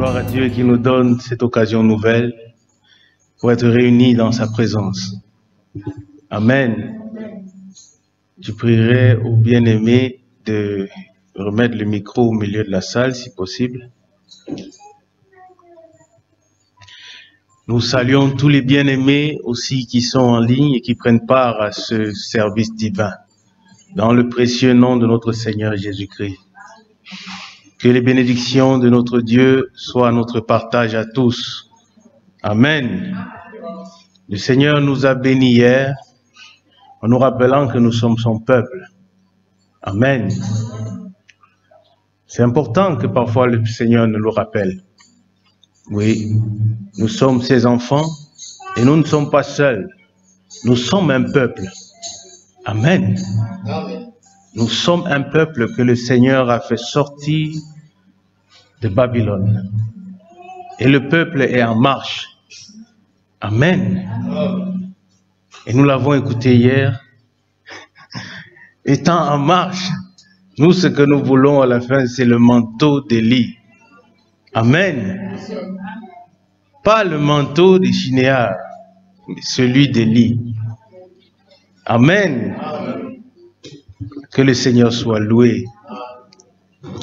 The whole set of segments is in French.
Gloire à Dieu qui nous donne cette occasion nouvelle pour être réunis dans sa présence. Amen. Je prierai aux bien-aimés de remettre le micro au milieu de la salle, si possible. Nous saluons tous les bien-aimés aussi qui sont en ligne et qui prennent part à ce service divin. Dans le précieux nom de notre Seigneur Jésus-Christ. Que les bénédictions de notre Dieu soient notre partage à tous. Amen. Le Seigneur nous a bénis hier en nous rappelant que nous sommes son peuple. Amen. C'est important que parfois le Seigneur nous le rappelle. Oui, nous sommes ses enfants et nous ne sommes pas seuls. Nous sommes un peuple. Amen. Nous sommes un peuple que le Seigneur a fait sortir de Babylone. Et le peuple est en marche. Amen. Et nous l'avons écouté hier. Étant en marche, nous, ce que nous voulons à la fin, c'est le manteau d'Élie. Amen. Pas le manteau des Chinéas, mais celui d'Élie. Amen. Que le Seigneur soit loué.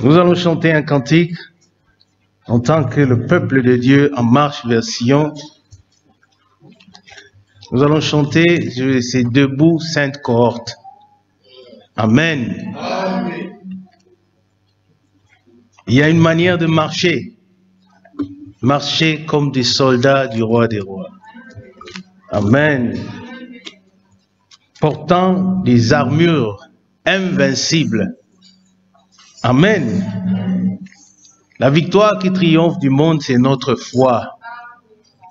Nous allons chanter un cantique en tant que le peuple de Dieu en marche vers Sion. Nous allons chanter ces debout sainte cohorte. Amen. Amen. Il y a une manière de marcher. Marcher comme des soldats du roi des rois. Amen. Portant des armures invincibles. Amen. La victoire qui triomphe du monde, c'est notre foi.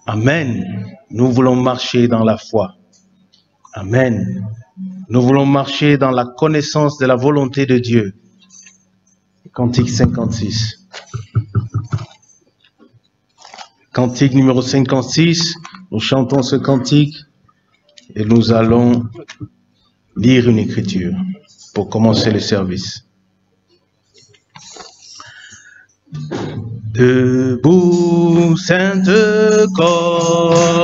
Amen. Nous voulons marcher dans la foi. Amen. Nous voulons marcher dans la connaissance de la volonté de Dieu. Cantique 56. Cantique numéro 56. Nous chantons ce cantique et nous allons lire une écriture pour commencer le service. Debout, sainte corde,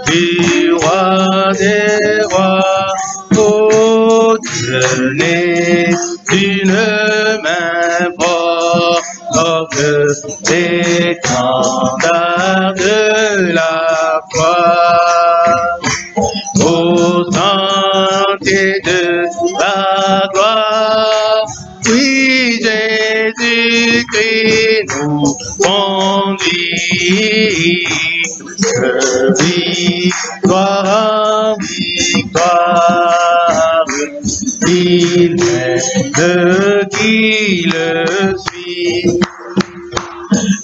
du roi des rois, ô tenez d'une main forte l'étendard de la foi, ô santé de la gloire. Oui, Jésus-Christ nous conduit de victoire en victoire. Il est de qui le suit.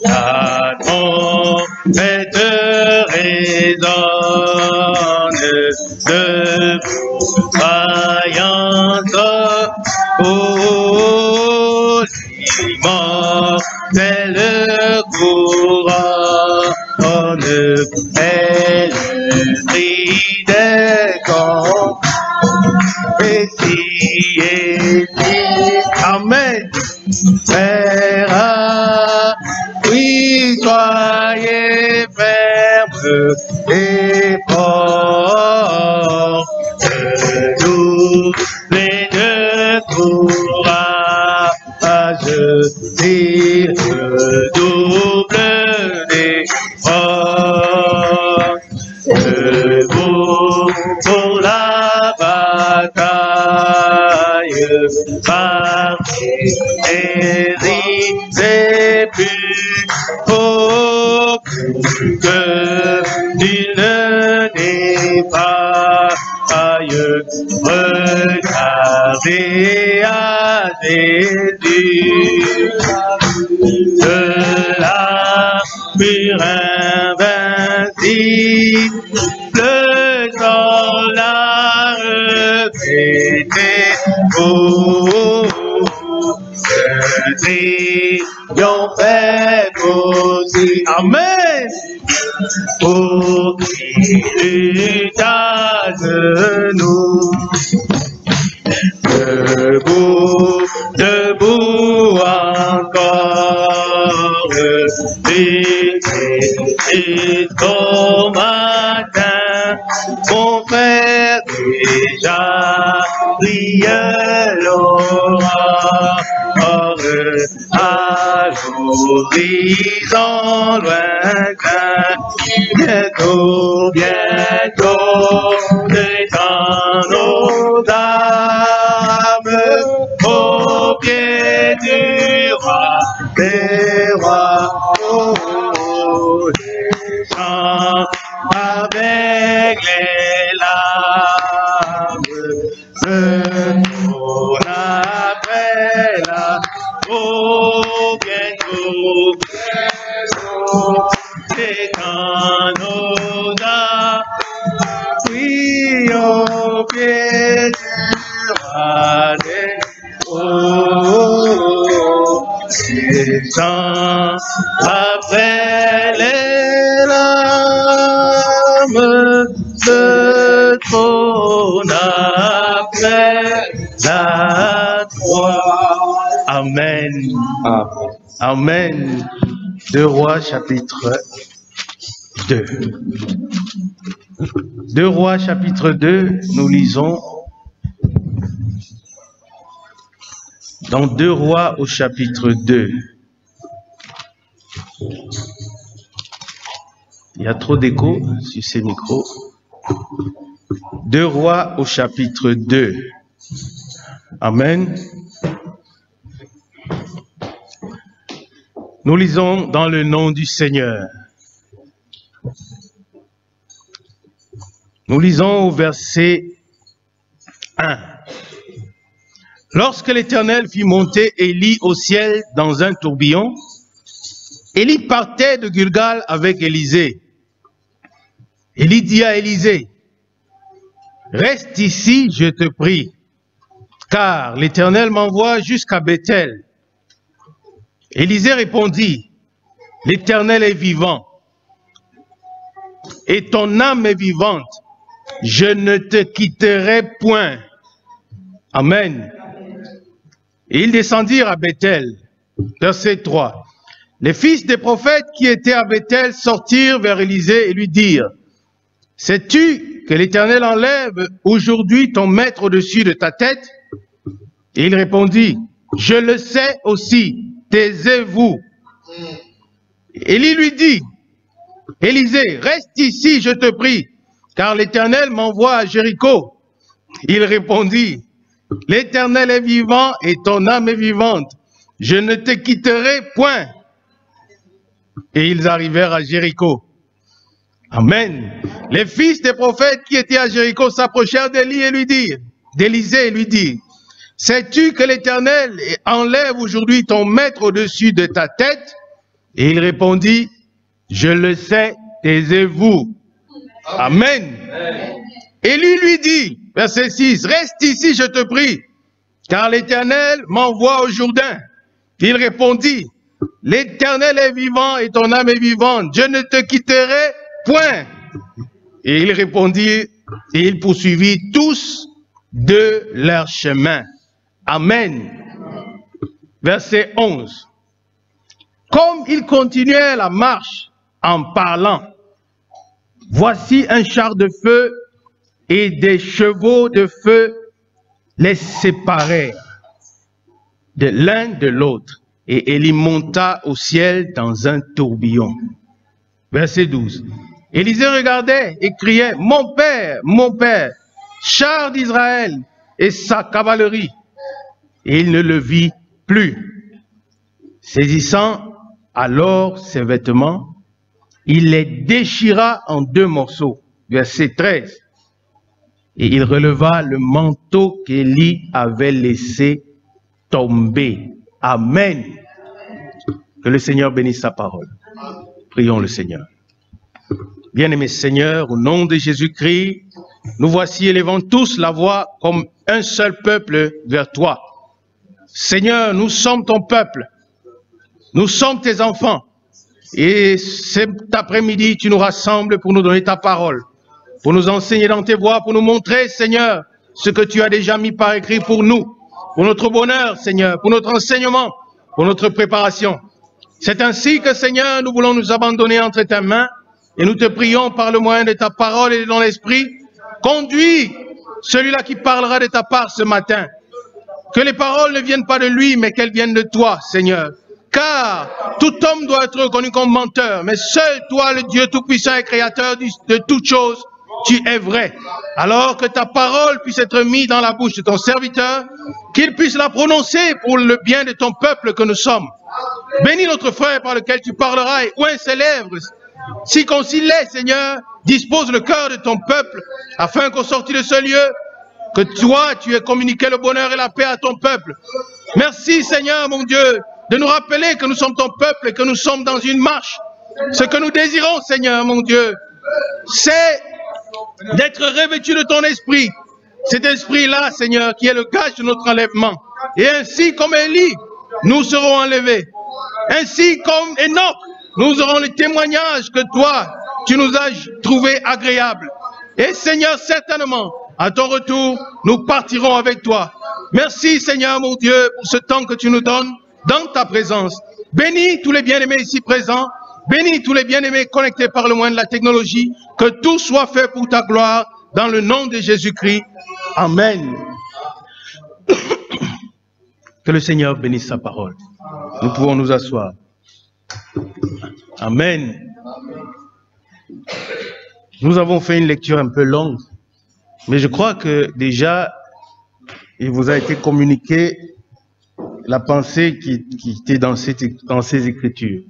La trompette résonne de vaillance. Oh, l'immortelle couronne est le prix des camps. Et si, amen, frère, oui, soyez fermes et forts, nous les deux courage et redouble d'efforts. Debout pour la bataille, marcher et risquer plus haut que nul n'est pareil. Regardez à Jésus de l'armure invincible dans la répété. Oh, le triomphe aussi. Amen. Pour qui lutte à genoux. Debout, debout en jusqu'au matin. Mon frère déjà brille l'aurore à l'horizon lointain. Bientôt, bientôt, dans nos âmes, au pied du roi des rois, oh, les chants avec les larmes, on après la, oh, bientôt, c'est quand nos âmes, oui, au pied du roi des oh, les chants après les larmes, le trône après la croix. Amen. Amen. 2 Rois chapitre 2. 2 Rois chapitre 2, nous lisons dans 2 Rois au chapitre 2. Il y a trop d'écho sur ces micros. 2 Rois au chapitre 2. Amen. Nous lisons dans le nom du Seigneur. Nous lisons au verset 1. Lorsque l'Éternel fit monter Élie au ciel dans un tourbillon, Élie partait de Gilgal avec Élisée. Élie dit à Élisée, « Reste ici, je te prie, car l'Éternel m'envoie jusqu'à Bethel. » Élisée répondit, « L'Éternel est vivant, et ton âme est vivante, je ne te quitterai point. » Amen. Et ils descendirent à Bethel. Verset 3. Les fils des prophètes qui étaient à Bethel sortirent vers Élisée et lui dirent, « Sais-tu que l'Éternel enlève aujourd'hui ton maître au-dessus de ta tête? » Et il répondit, « Je le sais aussi, taisez-vous. » Élie lui dit, « Élisée, reste ici, je te prie, car l'Éternel m'envoie à Jéricho. » Il répondit, « L'Éternel est vivant et ton âme est vivante. Je ne te quitterai point. » Et ils arrivèrent à Jéricho. Amen. Les fils des prophètes qui étaient à Jéricho s'approchèrent d'Élie et lui dirent, d'Élisée et lui dirent, « Sais-tu que l'Éternel enlève aujourd'hui ton maître au-dessus de ta tête? » Et il répondit, « Je le sais, taisez-vous. » Amen. Élie lui dit, verset 6, « Reste ici, je te prie, car l'Éternel m'envoie au Jourdain. » Il répondit, « L'Éternel est vivant et ton âme est vivante, je ne te quitterai point. » Et il répondit, et il poursuivit tous de leur chemin. Amen. Verset 11. Comme ils continuaient la marche en parlant, voici un char de feu et des chevaux de feu les séparèrent de l'un de l'autre, et Élie monta au ciel dans un tourbillon. Verset 12. Élisée regardait et criait, « Mon père, char d'Israël et sa cavalerie. » Et il ne le vit plus. Saisissant alors ses vêtements, il les déchira en 2 morceaux. Verset 13. Et il releva le manteau qu'Élie avait laissé tomber. Amen. Que le Seigneur bénisse sa parole. Prions le Seigneur. Bien-aimé Seigneur, au nom de Jésus-Christ, nous voici élevant tous la voix comme un seul peuple vers toi. Seigneur, nous sommes ton peuple. Nous sommes tes enfants. Et cet après-midi, tu nous rassembles pour nous donner ta parole, pour nous enseigner dans tes voies, pour nous montrer, Seigneur, ce que tu as déjà mis par écrit pour nous, pour notre bonheur, Seigneur, pour notre enseignement, pour notre préparation. C'est ainsi que, Seigneur, nous voulons nous abandonner entre tes mains Et nous te prions par le moyen de ta parole et de ton esprit, conduis celui-là qui parlera de ta part ce matin. Que les paroles ne viennent pas de lui, mais qu'elles viennent de toi, Seigneur. Car tout homme doit être reconnu comme menteur, mais seul toi, le Dieu Tout-Puissant et Créateur de toutes choses, tu es vrai. Alors que ta parole puisse être mise dans la bouche de ton serviteur, qu'il puisse la prononcer pour le bien de ton peuple que nous sommes. Bénis notre frère par lequel tu parleras et oint ses lèvres. Si concilié, Seigneur, dispose le cœur de ton peuple, afin qu'au sortir de ce lieu, que toi, tu aies communiqué le bonheur et la paix à ton peuple. Merci, Seigneur, mon Dieu, de nous rappeler que nous sommes ton peuple et que nous sommes dans une marche. Ce que nous désirons, Seigneur, mon Dieu, c'est d'être revêtus de ton esprit. Cet esprit-là, Seigneur, qui est le gage de notre enlèvement. Et ainsi comme Élie, nous serons enlevés. Ainsi comme Enoch, nous aurons le témoignage que toi, tu nous as trouvé agréable. Et Seigneur, certainement, à ton retour, nous partirons avec toi. Merci, Seigneur, mon Dieu, pour ce temps que tu nous donnes dans ta présence. Bénis tous les bien-aimés ici présents. Bénis tous les bien-aimés connectés par le moyen de la technologie. Que tout soit fait pour ta gloire, dans le nom de Jésus-Christ. Amen. Que le Seigneur bénisse sa parole. Nous pouvons nous asseoir. Amen. Nous avons fait une lecture un peu longue, mais je crois que déjà, il vous a été communiqué la pensée qui était dans ces Écritures.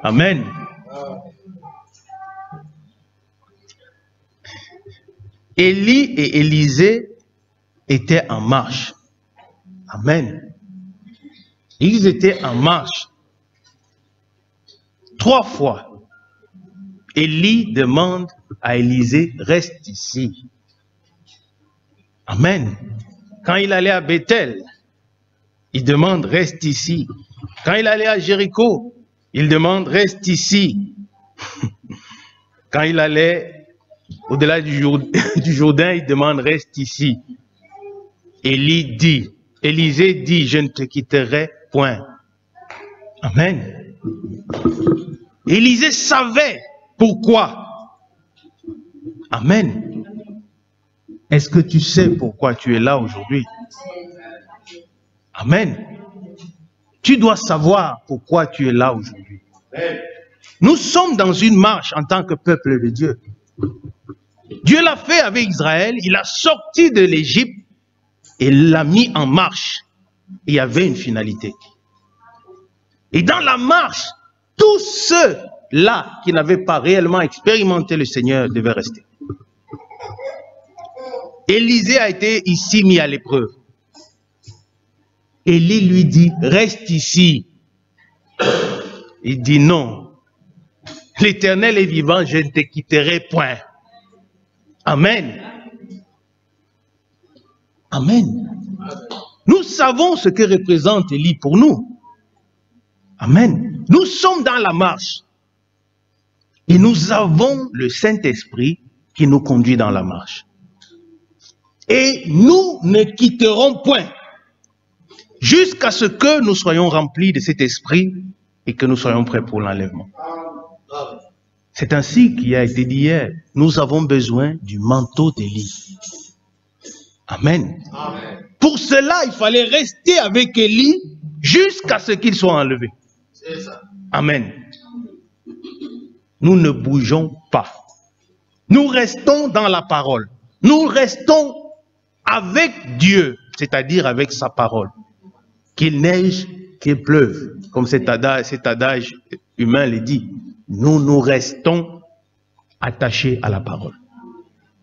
Amen. Élie et Élisée étaient en marche. Amen. Ils étaient en marche. 3 fois, Élie demande à Élisée, reste ici. Amen. Quand il allait à Bethel, il demande, reste ici. Quand il allait à Jéricho, il demande, reste ici. Quand il allait au-delà du Jourdain, il demande, reste ici. Élisée dit, je ne te quitterai point. Amen. Élisée savait pourquoi. Amen. Est-ce que tu sais pourquoi tu es là aujourd'hui? Amen. Tu dois savoir pourquoi tu es là aujourd'hui. Nous sommes dans une marche en tant que peuple de Dieu. Dieu l'a fait avec Israël. Il a sorti de l'Égypte et l'a mis en marche. Il y avait une finalité. Et dans la marche, tous ceux-là qui n'avaient pas réellement expérimenté le Seigneur devaient rester. Élisée a été ici mis à l'épreuve. Élie lui dit, reste ici. Il dit non. L'Éternel est vivant, je ne te quitterai point. Amen. Amen. Nous savons ce que représente Élie pour nous. Amen. Nous sommes dans la marche. Et nous avons le Saint-Esprit qui nous conduit dans la marche. Et nous ne quitterons point jusqu'à ce que nous soyons remplis de cet esprit et que nous soyons prêts pour l'enlèvement. C'est ainsi qu'il a été dit hier. Nous avons besoin du manteau d'Élie. Amen. Amen. Pour cela, il fallait rester avec Élie jusqu'à ce qu'il soit enlevé. Amen. Nous ne bougeons pas. Nous restons dans la parole. Nous restons avec Dieu, c'est-à-dire avec sa parole. Qu'il neige, qu'il pleuve, comme cet adage humain le dit. Nous restons attachés à la parole.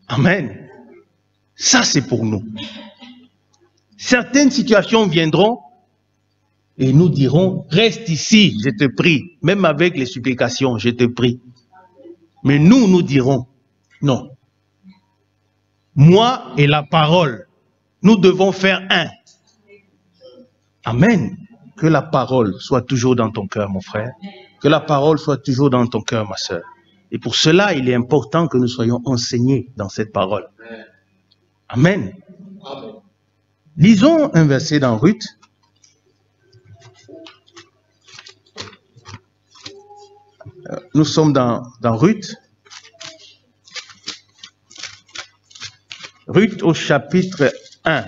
Amen. Ça, c'est pour nous. Certaines situations viendront et nous dirons, reste ici, je te prie. Même avec les supplications, je te prie. Mais nous dirons, non. Moi et la parole, nous devons faire un. Amen. Que la parole soit toujours dans ton cœur, mon frère. Que la parole soit toujours dans ton cœur, ma sœur. Et pour cela, il est important que nous soyons enseignés dans cette parole. Amen. Amen. Lisons un verset dans Ruth. Nous sommes dans Ruth. Ruth au chapitre 1.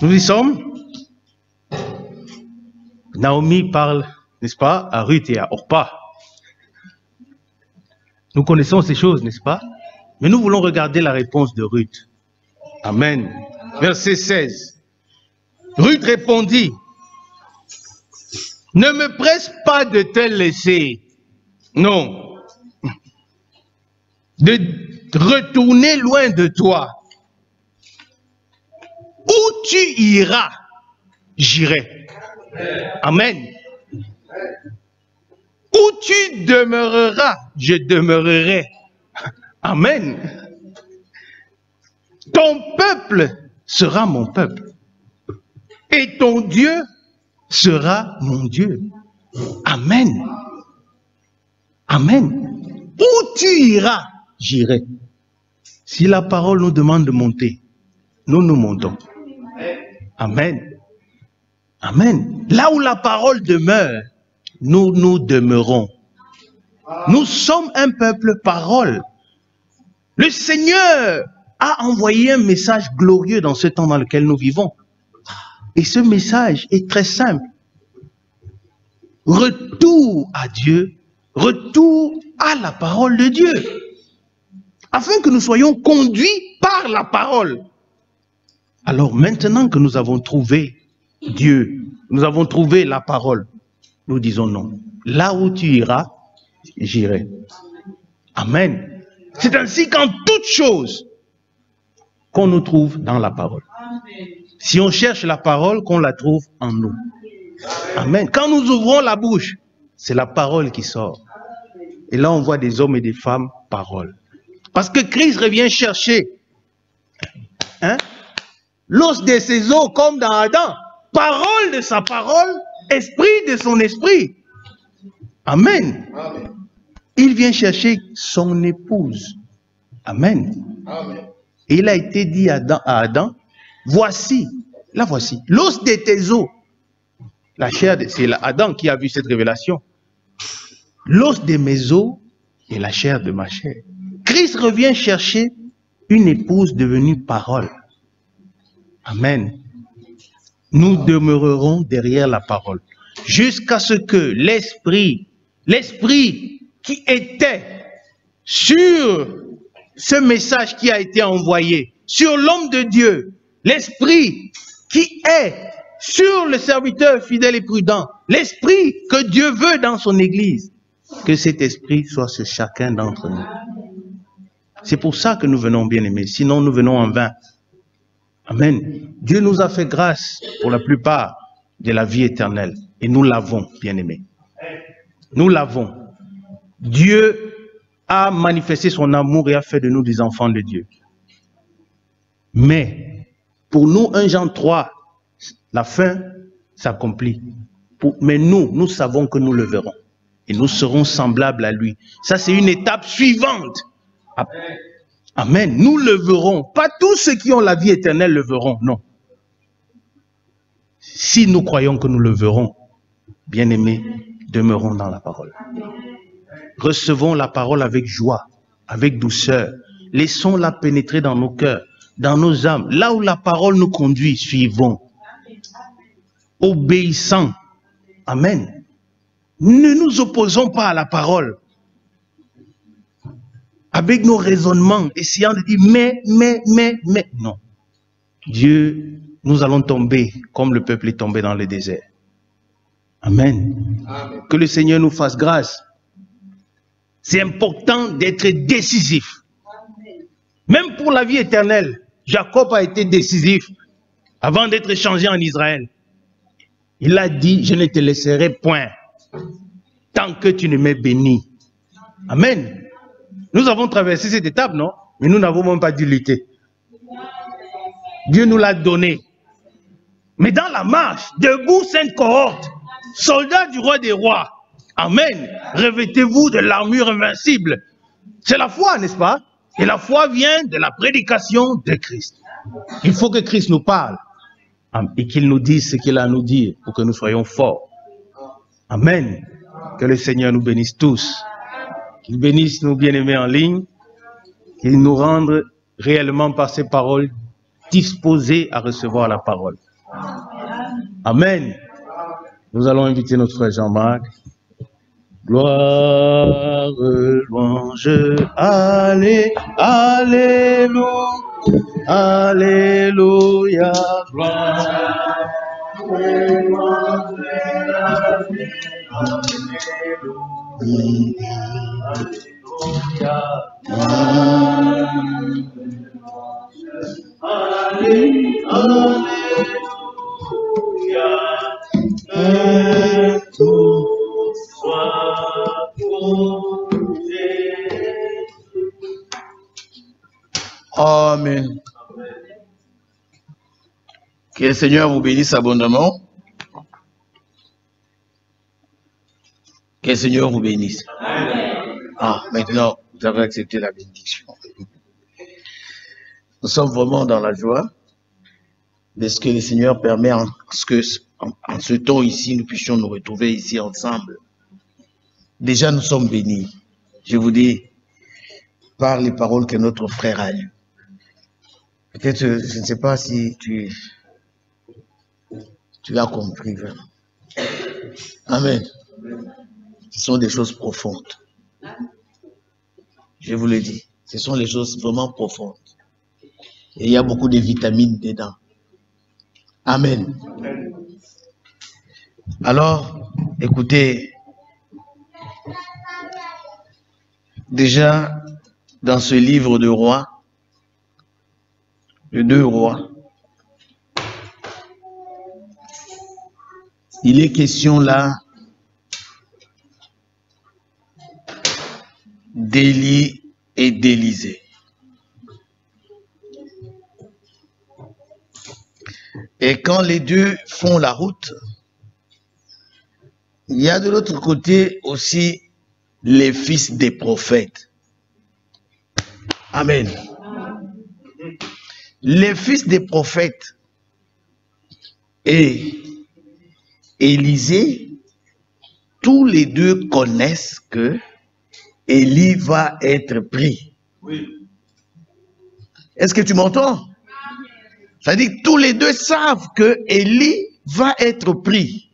Nous y sommes. Naomi parle, n'est-ce pas, à Ruth et à Orpa. Nous connaissons ces choses, n'est-ce pas? Mais nous voulons regarder la réponse de Ruth. Amen. Verset 16. Ruth répondit, « Ne me presse pas de te laisser, non, de retourner loin de toi. Où tu iras, j'irai. » Amen. Où tu demeureras, je demeurerai. Amen. Ton peuple sera mon peuple. Et ton Dieu sera mon Dieu. Amen. Amen. Où tu iras, j'irai. Si la parole nous demande de monter, nous montons. Amen. Amen. Là où la parole demeure, nous demeurons. Nous sommes un peuple parole. Le Seigneur a envoyé un message glorieux dans ce temps dans lequel nous vivons. Et ce message est très simple. Retour à Dieu, retour à la parole de Dieu. Afin que nous soyons conduits par la parole. Alors maintenant que nous avons trouvé Dieu, nous avons trouvé la parole, nous disons non. Là où tu iras, j'irai. Amen. C'est ainsi qu'en toute chose qu'on nous trouve dans la parole. Si on cherche la parole, qu'on la trouve en nous. Amen. Quand nous ouvrons la bouche, c'est la parole qui sort. Et là, on voit des hommes et des femmes parole. Parce que Christ revient chercher l'os de ses os comme dans Adam. Parole de sa parole, esprit de son esprit. Amen. Amen. Il vient chercher son épouse. Amen. Amen. Et il a été dit à Adam, voici, la voici, l'os de tes os. La chair, c'est Adam qui a vu cette révélation. L'os de mes os et la chair de ma chair. Christ revient chercher une épouse devenue parole. Amen. Nous demeurerons derrière la parole. Jusqu'à ce que l'esprit qui était sur ce message qui a été envoyé, sur l'homme de Dieu, l'esprit qui est sur le serviteur fidèle et prudent, l'esprit que Dieu veut dans son église, que cet esprit soit sur chacun d'entre nous. C'est pour ça que nous venons, bien-aimés, sinon nous venons en vain. Amen. Dieu nous a fait grâce pour la plupart de la vie éternelle. Et nous l'avons, bien-aimés. Nous l'avons. Dieu a manifesté son amour et a fait de nous des enfants de Dieu. Mais, pour nous, 1 Jean 3, la fin s'accomplit. Mais nous savons que nous le verrons. Et nous serons semblables à lui. Ça, c'est une étape suivante. Amen. Nous le verrons. Pas tous ceux qui ont la vie éternelle le verront, non. Si nous croyons que nous le verrons, bien-aimés, demeurons dans la parole. Recevons la parole avec joie, avec douceur. Laissons-la pénétrer dans nos cœurs, dans nos âmes. Là où la parole nous conduit, suivons. Obéissant. Amen. Ne nous opposons pas à la parole. Avec nos raisonnements, essayant de dire mais, non. Dieu, nous allons tomber comme le peuple est tombé dans le désert. Amen. Amen. Que le Seigneur nous fasse grâce. C'est important d'être décisif. Amen. Même pour la vie éternelle, Jacob a été décisif avant d'être changé en Israël. Il a dit, je ne te laisserai point tant que tu ne m'es béni. Amen. Nous avons traversé cette étape, non? Mais nous n'avons même pas dû lutter. Dieu nous l'a donné. Mais dans la marche, debout, sainte cohorte, soldats du roi des rois. Amen. Revêtez-vous de l'armure invincible. C'est la foi, n'est-ce pas? Et la foi vient de la prédication de Christ. Il faut que Christ nous parle et qu'il nous dise ce qu'il a à nous dire pour que nous soyons forts. Amen. Que le Seigneur nous bénisse tous. Qu'il bénisse nos bien-aimés en ligne. Qu'il nous rende réellement par ses paroles disposés à recevoir la parole. Amen. Nous allons inviter notre frère Jean-Marc. Gloire, louange, allez, alléluia, alléluia, gloire, louange, alléluia, tout soit posé. Amen. Que le Seigneur vous bénisse abondamment. Que le Seigneur vous bénisse. Amen. Ah, maintenant, vous avez accepté la bénédiction. Nous sommes vraiment dans la joie de ce que le Seigneur permet en ce temps ici, nous puissions nous retrouver ici ensemble. Déjà, nous sommes bénis. Je vous dis, par les paroles que notre frère a eues. Peut-être, je ne sais pas si tu l'as compris vraiment. Amen. Ce sont des choses profondes. Je vous le dis, ce sont les choses vraiment profondes. Et il y a beaucoup de vitamines dedans. Amen. Alors, écoutez, déjà, dans ce livre de rois, de 2 rois, il est question là d'Élie et d'Élisée. Et quand les deux font la route, il y a de l'autre côté aussi les fils des prophètes. Amen. Les fils des prophètes et Élisée, tous les deux connaissent que Élie va être pris. Oui. Est-ce que tu m'entends? C'est-à-dire que tous les deux savent que Élie va être pris.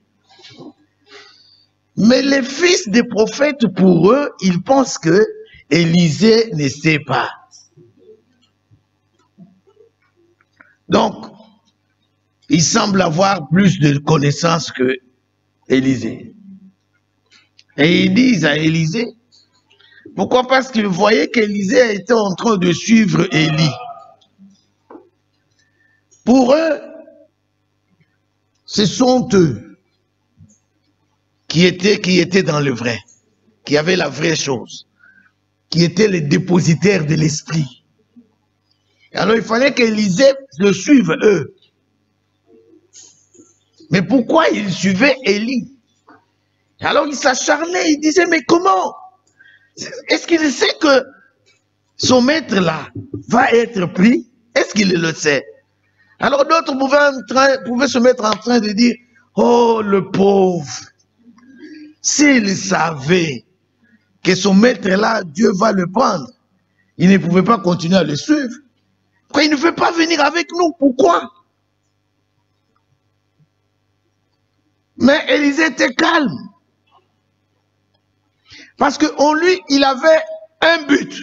Mais les fils des prophètes, pour eux, ils pensent que Élisée ne sait pas. Donc, il semble avoir plus de connaissances que Élisée. Et ils disent à Élisée, pourquoi? Parce qu'ils voyaient qu'Élisée était en train de suivre Élie. Pour eux, ce sont eux qui étaient dans le vrai, qui avaient la vraie chose, qui étaient les dépositaires de l'esprit. Alors il fallait qu'Élisée le suive eux. Mais pourquoi ils suivaient Élie? Alors il s'acharnait, il disait, mais comment? Est-ce qu'il sait que son maître là va être pris? Est-ce qu'il le sait? Alors d'autres pouvaient se mettre en train de dire, oh le pauvre, s'il savait que son maître là, Dieu va le prendre, il ne pouvait pas continuer à le suivre. Pourquoi il ne veut pas venir avec nous? Pourquoi? Mais Élisée était calme. Parce qu'en lui, il avait un but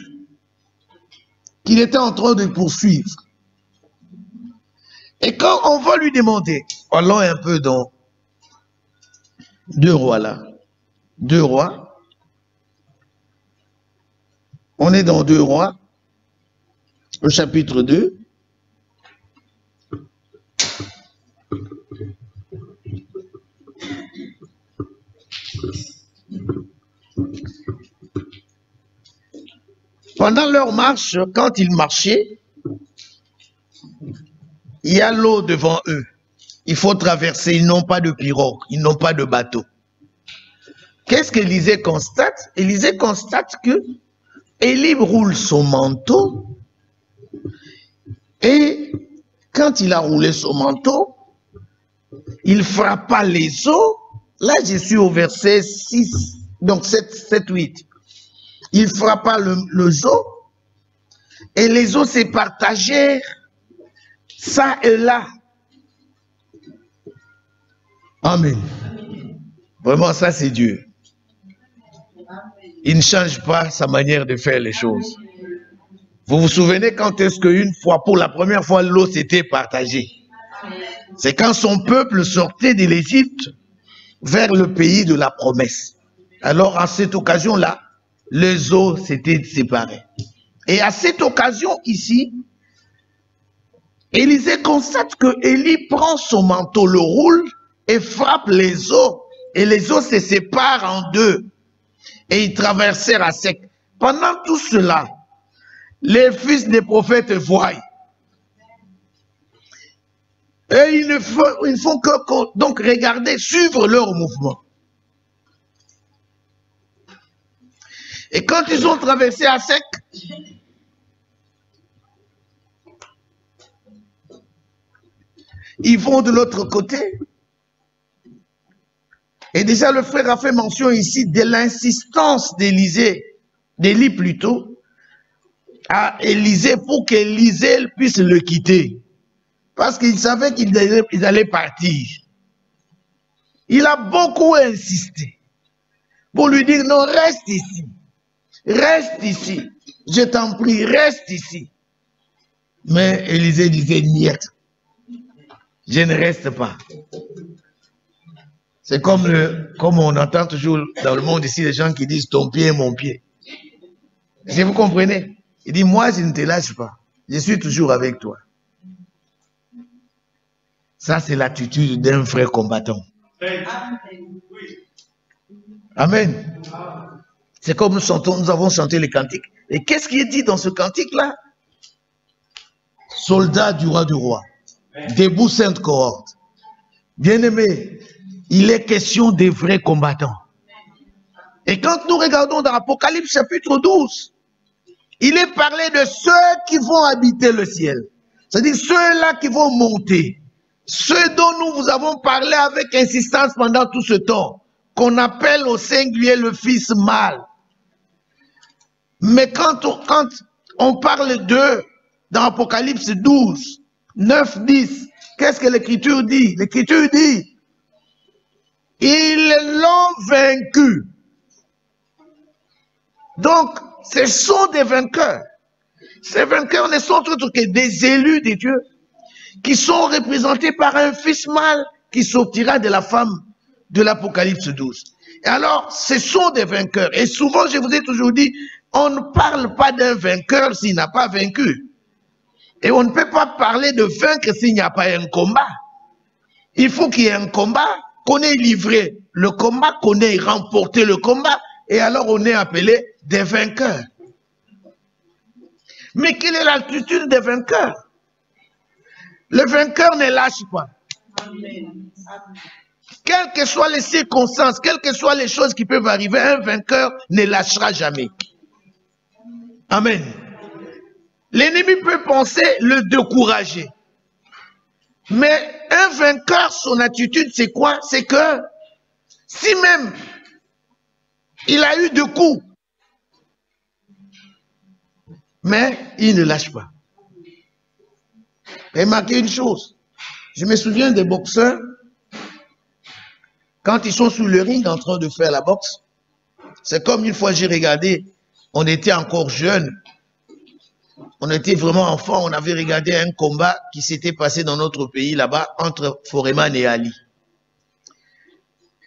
qu'il était en train de poursuivre. Et quand on va lui demander, allons un peu dans 2 rois là, 2 rois, on est dans 2 rois, au chapitre 2. Pendant leur marche, quand ils marchaient, il y a l'eau devant eux. il faut traverser, ils n'ont pas de pirogue, ils n'ont pas de bateau. Qu'est-ce qu'Élisée constate? Élisée constate que Élie roule son manteau et quand il a roulé son manteau, il frappa les eaux. Là, je suis au verset 6, donc 7, 8. Il frappa les eaux et les eaux se partagèrent ça et là. Amen. Vraiment, ça c'est Dieu. Il ne change pas sa manière de faire les choses. Vous vous souvenez quand est-ce qu'une fois, pour la première fois, l'eau s'était partagée? C'est quand son peuple sortait de l'Égypte vers le pays de la promesse. Alors, à cette occasion-là, les eaux s'étaient séparées. Et à cette occasion ici, Élisée constate que Élie prend son manteau, le roule et frappe les eaux. Et les eaux se séparent en deux. Et ils traversèrent à sec. Pendant tout cela, les fils des prophètes voient. Et ils ne font que donc regarder, suivre leur mouvement. Et quand ils ont traversé à sec, ils vont de l'autre côté. Et déjà le frère a fait mention ici de l'insistance d'Élie plutôt, à Élisée pour qu'Élisée puisse le quitter. Parce qu'il savait qu'ils allaient partir. Il a beaucoup insisté pour lui dire non, reste ici. Reste ici. Je t'en prie, reste ici. Mais Élisée disait niet. Je ne reste pas. C'est comme on entend toujours dans le monde ici, les gens qui disent ton pied est mon pied. Si vous comprenez? Il dit moi je ne te lâche pas. Je suis toujours avec toi. Ça c'est l'attitude d'un vrai combattant. Amen. C'est comme nous avons chanté les cantiques. Et qu'est-ce qui est dit dans ce cantique-là? Soldats du roi, debout sainte cohorte. Bien-aimés, il est question des vrais combattants. Et quand nous regardons dans Apocalypse chapitre 12, il est parlé de ceux qui vont habiter le ciel. C'est-à-dire ceux-là qui vont monter. Ceux dont nous vous avons parlé avec insistance pendant tout ce temps, qu'on appelle au singulier le fils mâle. Mais quand on parle d'eux, dans Apocalypse 12, 9, 10, qu'est-ce que l'Écriture dit? L'Écriture dit, ils l'ont vaincu. Donc, ce sont des vainqueurs. Ces vainqueurs ne sont autres que des élus de Dieu, qui sont représentés par un fils mâle qui sortira de la femme de l'Apocalypse 12. Et alors, ce sont des vainqueurs. Et souvent, je vous ai toujours dit, on ne parle pas d'un vainqueur s'il n'a pas vaincu. Et on ne peut pas parler de vaincre s'il n'y a pas un combat. Il faut qu'il y ait un combat, qu'on ait livré le combat, qu'on ait remporté le combat, et alors on est appelé des vainqueurs. Mais quelle est l'attitude des vainqueurs? Le vainqueur ne lâche pas. Amen. Quelles que soient les circonstances, quelles que soient les choses qui peuvent arriver, un vainqueur ne lâchera jamais. Amen. L'ennemi peut penser le décourager. Mais un vainqueur, son attitude, c'est quoi? C'est que si même il a eu 2 coups, mais il ne lâche pas. Remarquez une chose. Je me souviens des boxeurs, quand ils sont sous le ring en train de faire la boxe, c'est comme une fois j'ai regardé, on était encore jeunes, on était vraiment enfants, on avait regardé un combat qui s'était passé dans notre pays là-bas entre Foreman et Ali.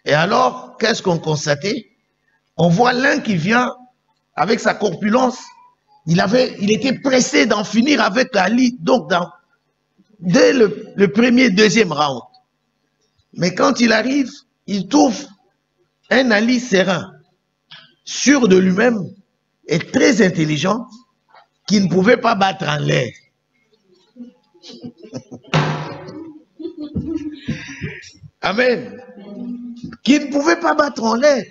Et alors, qu'est-ce qu'on constatait? On voit l'un qui vient avec sa corpulence, il était pressé d'en finir avec Ali, donc dès le premier, deuxième round. Mais quand il arrive, il trouve un Ali serein, sûr de lui-même et très intelligent, qui ne pouvait pas battre en l'air. Amen. Qui ne pouvait pas battre en l'air.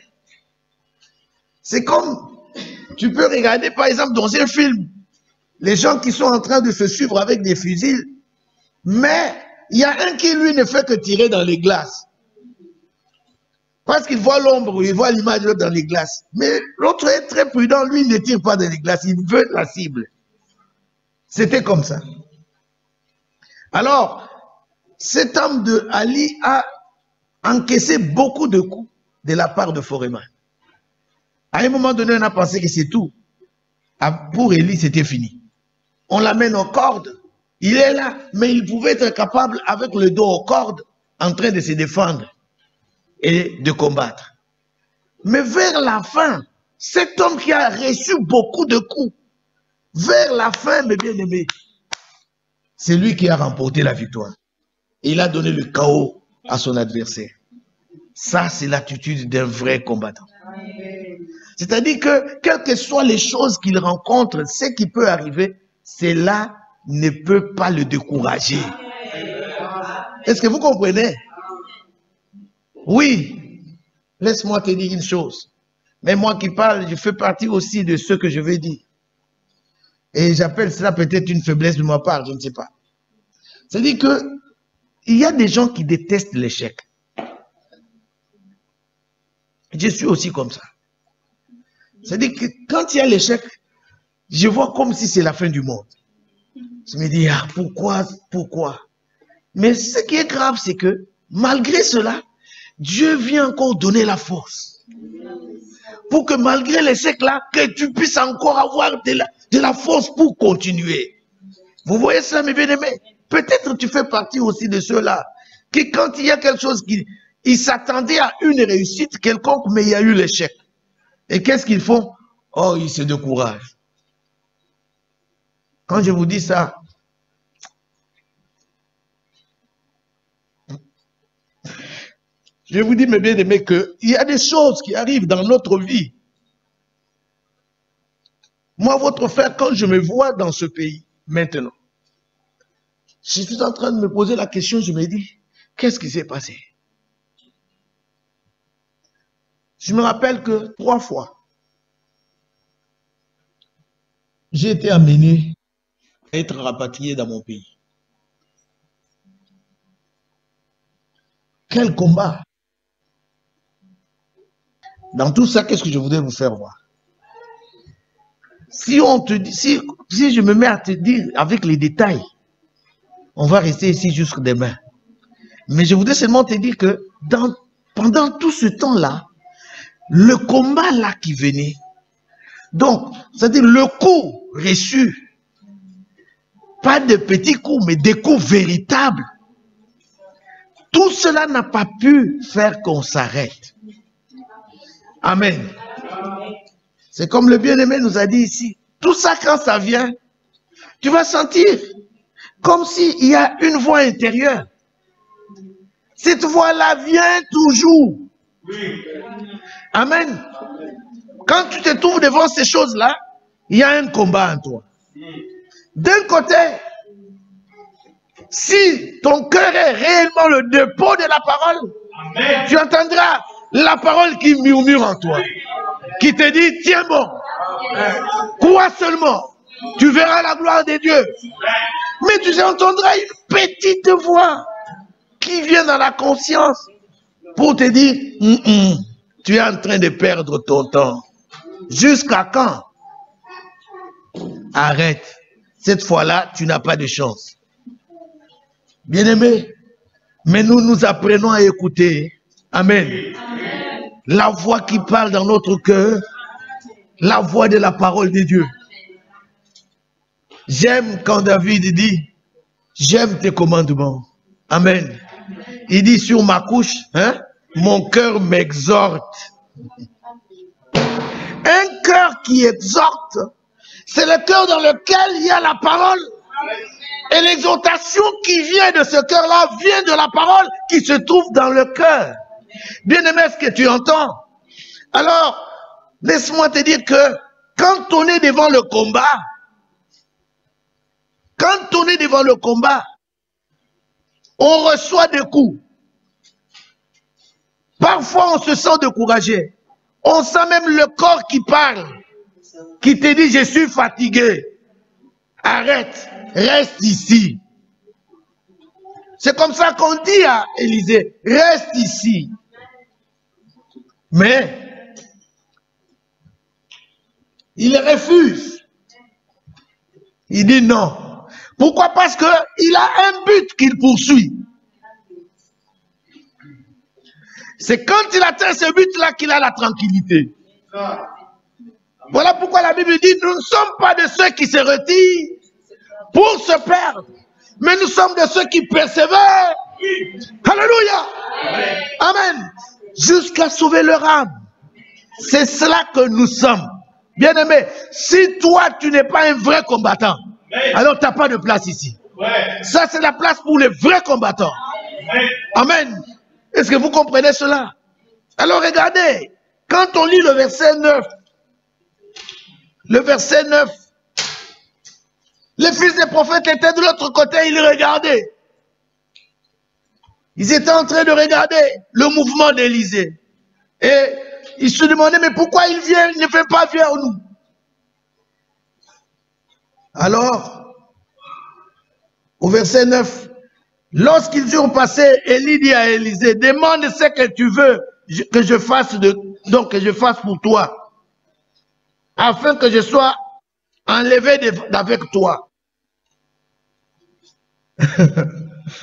C'est comme, tu peux regarder par exemple dans un film, les gens qui sont en train de se suivre avec des fusils, mais il y a un qui lui ne fait que tirer dans les glaces. Parce qu'il voit l'ombre, il voit l'image de l'autre dans les glaces. Mais l'autre est très prudent, lui il ne tire pas dans les glaces, il veut la cible. C'était comme ça. Alors, cet homme de Ali a encaissé beaucoup de coups de la part de Foreman. À un moment donné, on a pensé que c'est tout. Pour Élie, c'était fini. On l'amène aux cordes. Il est là, mais il pouvait être capable, avec le dos aux cordes, en train de se défendre et de combattre. Mais vers la fin, cet homme qui a reçu beaucoup de coups, vers la fin, mes bien-aimés, c'est lui qui a remporté la victoire. Il a donné le chaos à son adversaire. Ça, c'est l'attitude d'un vrai combattant. C'est-à-dire que, quelles que soient les choses qu'il rencontre, ce qui peut arriver, cela ne peut pas le décourager. Est-ce que vous comprenez? Oui. Laisse-moi te dire une chose. Mais moi qui parle, je fais partie aussi de ce que je vais dire. Et j'appelle cela peut-être une faiblesse de ma part, je ne sais pas. C'est-à-dire que il y a des gens qui détestent l'échec. Je suis aussi comme ça. C'est-à-dire que quand il y a l'échec, je vois comme si c'est la fin du monde. Je me dis, ah, pourquoi? Mais ce qui est grave, c'est que malgré cela, Dieu vient encore donner la force. Pour que malgré l'échec là, que tu puisses encore avoir de la force pour continuer. Vous voyez cela, mes bien-aimés? Peut-être tu fais partie aussi de ceux-là, qui quand il y a quelque chose ils s'attendaient à une réussite quelconque, mais il y a eu l'échec. Et qu'est-ce qu'ils font? Oh, ils se découragent. Quand je vous dis ça, je vous dis, mes bien-aimés, qu'il y a des choses qui arrivent dans notre vie. Moi, votre frère, quand je me vois dans ce pays, maintenant, je suis en train de me poser la question, je me dis, qu'est-ce qui s'est passé? Je me rappelle que 3 fois, j'ai été amené à être rapatrié dans mon pays. Quel combat! Dans tout ça, qu'est-ce que je voudrais vous faire voir? Si on te dit, si je me mets à te dire avec les détails, on va rester ici jusqu'à demain. Mais je voudrais seulement te dire que pendant tout ce temps-là, le combat là qui venait, donc, c'est-à-dire le coup reçu, pas de petits coups, mais des coups véritables, tout cela n'a pas pu faire qu'on s'arrête. Amen. C'est comme le bien-aimé nous a dit ici. Tout ça, quand ça vient, tu vas sentir comme s'il y a une voix intérieure. Cette voix-là vient toujours. Amen. Quand tu te trouves devant ces choses-là, il y a un combat en toi. D'un côté, si ton cœur est réellement le dépôt de la parole, amen, tu entendras la parole qui murmure en toi, qui te dit, tiens bon, crois seulement, tu verras la gloire de Dieu. Mais tu entendras une petite voix qui vient dans la conscience pour te dire, tu es en train de perdre ton temps. Jusqu'à quand? Arrête. Cette fois-là, tu n'as pas de chance. Bien-aimés, mais nous apprenons à écouter. Amen. Amen. La voix qui parle dans notre cœur, la voix de la parole de Dieu. J'aime quand David dit, j'aime tes commandements. Amen. Il dit sur ma couche, hein, mon cœur m'exhorte. Un cœur qui exhorte, c'est le cœur dans lequel il y a la parole. Et l'exhortation qui vient de ce cœur-là vient de la parole qui se trouve dans le cœur. Bien-aimé, est-ce que tu entends? Alors, laisse-moi te dire que quand on est devant le combat, on reçoit des coups. Parfois, on se sent découragé. On sent même le corps qui parle, qui te dit, je suis fatigué. Arrête, reste ici. C'est comme ça qu'on dit à Élisée, reste ici. Mais, il refuse. Il dit non. Pourquoi? Parce qu'il a un but qu'il poursuit. C'est quand il atteint ce but-là qu'il a la tranquillité. Voilà pourquoi la Bible dit, nous ne sommes pas de ceux qui se retirent pour se perdre, mais nous sommes de ceux qui persévèrent. Alléluia. Amen. Jusqu'à sauver leur âme. C'est cela que nous sommes. Bien-aimé, si toi, tu n'es pas un vrai combattant, alors tu n'as pas de place ici. Ça, c'est la place pour les vrais combattants. Amen. Est-ce que vous comprenez cela? Alors regardez, quand on lit le verset 9, les fils des prophètes étaient de l'autre côté, ils regardaient. Ils étaient en train de regarder le mouvement d'Élisée. Et ils se demandaient, mais pourquoi il vient, il ne fait pas vers nous? Alors, au verset 9, lorsqu'ils eurent passé, Élie dit à Élisée, demande ce que tu veux que je fasse que je fasse pour toi, afin que je sois enlevé d'avec toi.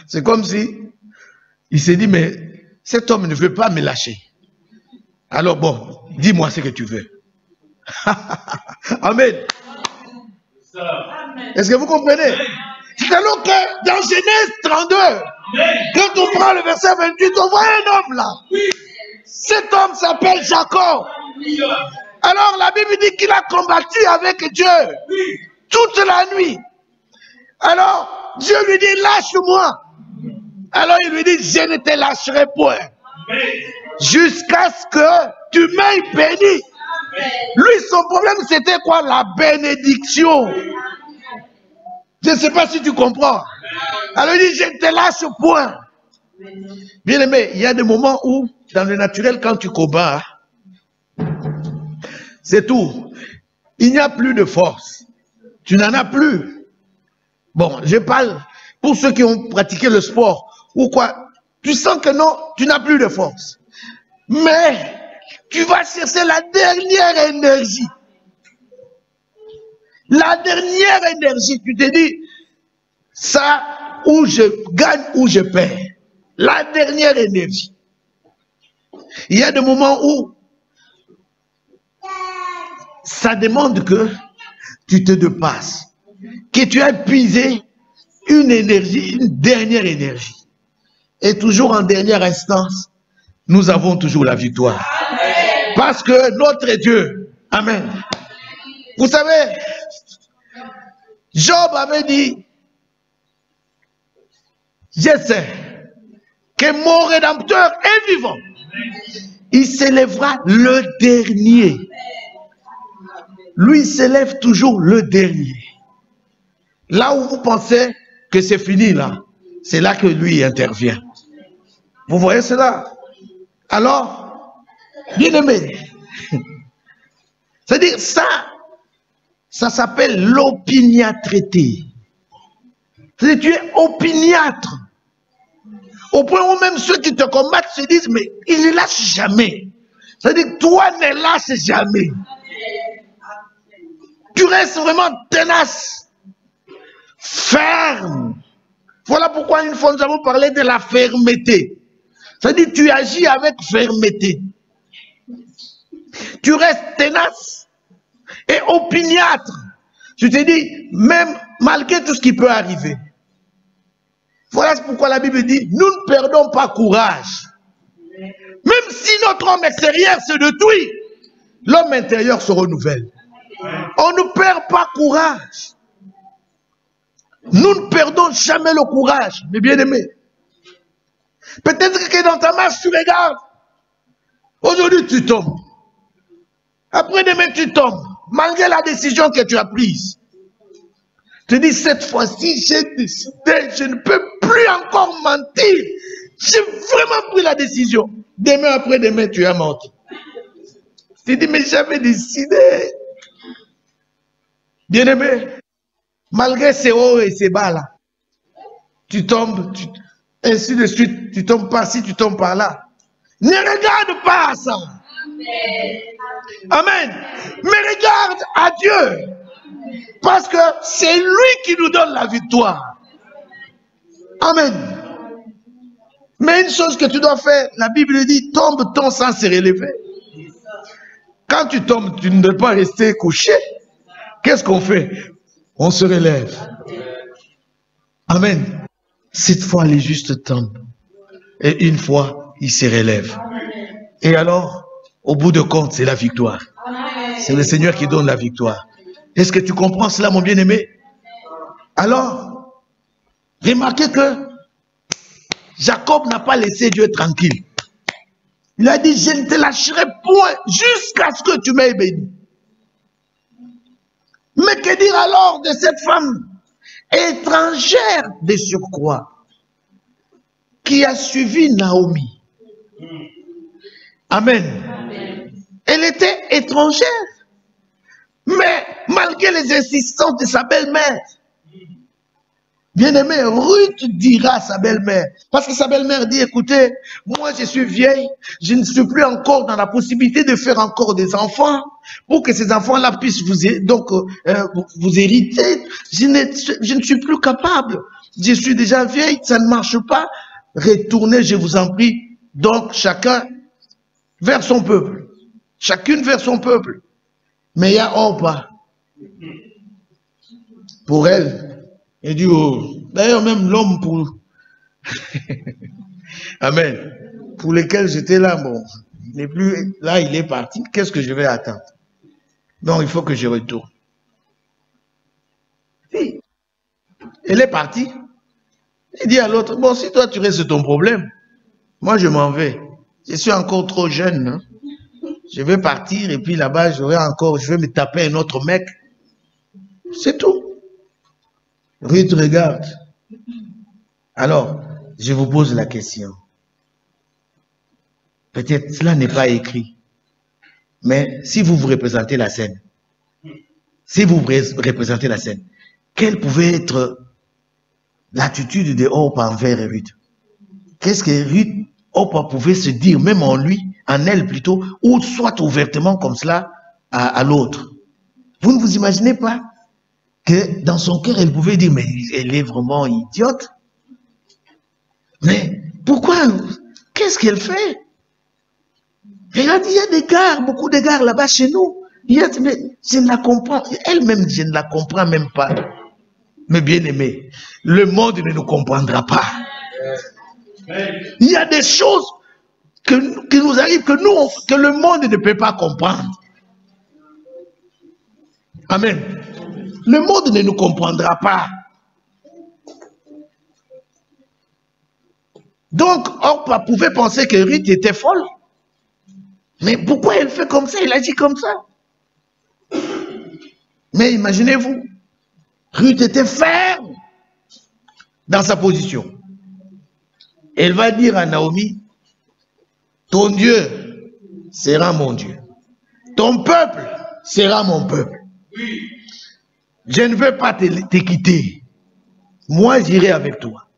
C'est comme si il s'est dit, mais cet homme ne veut pas me lâcher. Alors bon, dis-moi ce que tu veux. Amen. Est-ce que vous comprenez? C'est alors que dans Genèse 32, quand on prend le verset 28, on voit un homme là. Cet homme s'appelle Jacob. Alors la Bible dit qu'il a combattu avec Dieu toute la nuit. Alors Dieu lui dit, lâche-moi. Alors il lui dit, je ne te lâcherai point. Jusqu'à ce que tu m'aies béni. Lui, son problème, c'était quoi? La bénédiction. Je ne sais pas si tu comprends. Alors il dit, je ne te lâche point. Bien aimé, il y a des moments où, dans le naturel, quand tu combats, c'est tout. Il n'y a plus de force. Tu n'en as plus. Bon, je parle pour ceux qui ont pratiqué le sport ou quoi. Tu sens que non, tu n'as plus de force. Mais tu vas chercher la dernière énergie. La dernière énergie, tu te dis, ça, où je gagne, où je perds. La dernière énergie. Il y a des moments où ça demande que tu te dépasses, que tu aies puisé une énergie, une dernière énergie. Et toujours en dernière instance, nous avons toujours la victoire. Parce que notre Dieu, amen. Vous savez, Job avait dit, je sais que mon Rédempteur est vivant. Il s'élèvera le dernier. Lui, il s'élève toujours le dernier. Là où vous pensez que c'est fini, là, c'est là que lui intervient. Vous voyez cela? Alors, bien aimé, c'est-à-dire ça s'appelle l'opiniâtreté. C'est-à-dire tu es opiniâtre. Au point où même ceux qui te combattent se disent, mais il ne lâche jamais. C'est-à-dire toi ne lâches jamais. Tu restes vraiment tenace, ferme. Voilà pourquoi une fois nous avons parlé de la fermeté. C'est-à-dire tu agis avec fermeté. Tu restes tenace et opiniâtre. Tu te dis, même malgré tout ce qui peut arriver. Voilà pourquoi la Bible dit, nous ne perdons pas courage. Même si notre homme extérieur se détruit, l'homme intérieur se renouvelle. On ne perd pas courage. Nous ne perdons jamais le courage, mes bien-aimés. Peut-être que dans ta marche, tu regardes. Aujourd'hui, tu tombes. Après-demain, tu tombes. Malgré la décision que tu as prise. Tu dis, cette fois-ci, j'ai décidé, je ne peux plus plus encore mentir. J'ai vraiment pris la décision. Demain après-demain, tu as menti. Tu dis, mais j'avais décidé. Bien-aimé, malgré ces hauts et ces bas là, tu tombes, ainsi de suite, tu tombes par-ci, tu tombes par-là. Ne regarde pas à ça. Amen. Mais regarde à Dieu. Parce que c'est lui qui nous donne la victoire. Amen. Mais une chose que tu dois faire, la Bible dit, tombe-t-on sans se relever. Quand tu tombes, tu ne dois pas rester couché. Qu'est-ce qu'on fait? On se relève. Amen. Cette fois, les justes tombent. Et une fois, ils se relèvent. Et alors, au bout de compte, c'est la victoire. C'est le Seigneur qui donne la victoire. Est-ce que tu comprends cela, mon bien-aimé? Alors, remarquez que Jacob n'a pas laissé Dieu tranquille. Il a dit, je ne te lâcherai point jusqu'à ce que tu m'aies béni. Mais que dire alors de cette femme étrangère de surcroît qui a suivi Naomi? Amen. Elle était étrangère. Mais malgré les insistances de sa belle-mère, bien-aimé, Ruth dira à sa belle-mère, parce que sa belle-mère dit, écoutez, moi je suis vieille, je ne suis plus encore dans la possibilité de faire encore des enfants, pour que ces enfants-là puissent vous hériter. Je ne suis plus capable, je suis déjà vieille, ça ne marche pas. Retournez, je vous en prie, donc chacun vers son peuple, chacune vers son peuple. Mais il y a Orpa. Pour elle, elle dit, oh, d'ailleurs même l'homme pour... Amen. Pour lequel j'étais là, bon, il n'est plus là, il est parti. Qu'est-ce que je vais attendre? Non, il faut que je retourne. Si. Elle est partie. Il dit à l'autre, bon, si toi tu restes ton problème, moi je m'en vais. Je suis encore trop jeune, hein? Je vais partir et puis là-bas, je vais me taper un autre mec. C'est tout. Ruth regarde. Alors, je vous pose la question. Peut-être cela n'est pas écrit. Mais si vous vous représentez la scène, quelle pouvait être l'attitude de Orpa envers Ruth? Qu'est-ce que Orpa pouvait se dire, même en lui, en elle plutôt, ou soit ouvertement comme cela à l'autre? Vous ne vous imaginez pas que dans son cœur, elle pouvait dire, mais elle est vraiment idiote. Mais pourquoi? Qu'est-ce qu'elle fait? Elle a dit, il y a des gares, beaucoup de gares là-bas chez nous. Mais je ne la comprends. Elle-même, je ne la comprends même pas. Mais bien aimé, le monde ne nous comprendra pas. Il y a des choses qui nous arrivent que le monde ne peut pas comprendre. Amen. Le monde ne nous comprendra pas. Donc, Orpa pouvait penser que Ruth était folle. Mais pourquoi elle fait comme ça? Elle agit comme ça. Mais imaginez-vous, Ruth était ferme dans sa position. Elle va dire à Naomi, ton Dieu sera mon Dieu. Ton peuple sera mon peuple. Je ne veux pas te quitter. Moi, j'irai avec toi.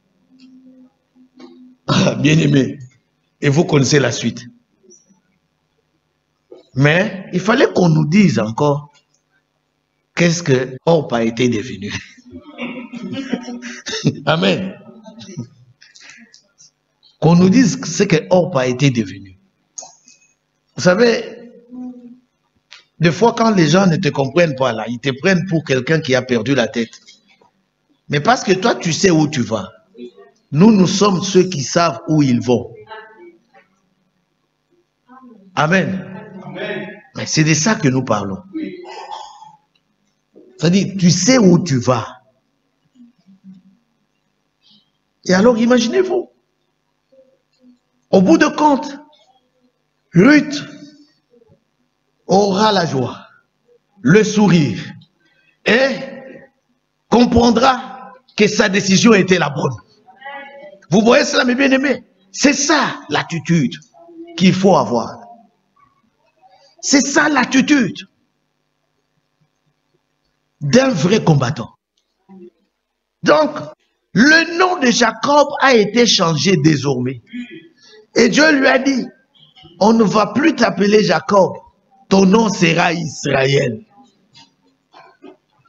Ah, bien aimé. Et vous connaissez la suite. Mais il fallait qu'on nous dise encore qu'est-ce que Orpa était devenu. Amen. Qu'on nous dise ce que Orpa était devenu. Vous savez, des fois quand les gens ne te comprennent pas là, ils te prennent pour quelqu'un qui a perdu la tête. Mais parce que toi tu sais où tu vas. Nous sommes ceux qui savent où ils vont. Amen. Mais c'est de ça que nous parlons. C'est-à-dire, tu sais où tu vas. Et alors, imaginez-vous, au bout de compte, Ruth aura la joie, le sourire, et comprendra que sa décision était la bonne. Vous voyez cela, mes bien-aimés? C'est ça l'attitude qu'il faut avoir. C'est ça l'attitude d'un vrai combattant. Donc, le nom de Jacob a été changé désormais. Et Dieu lui a dit, on ne va plus t'appeler Jacob, ton nom sera Israël.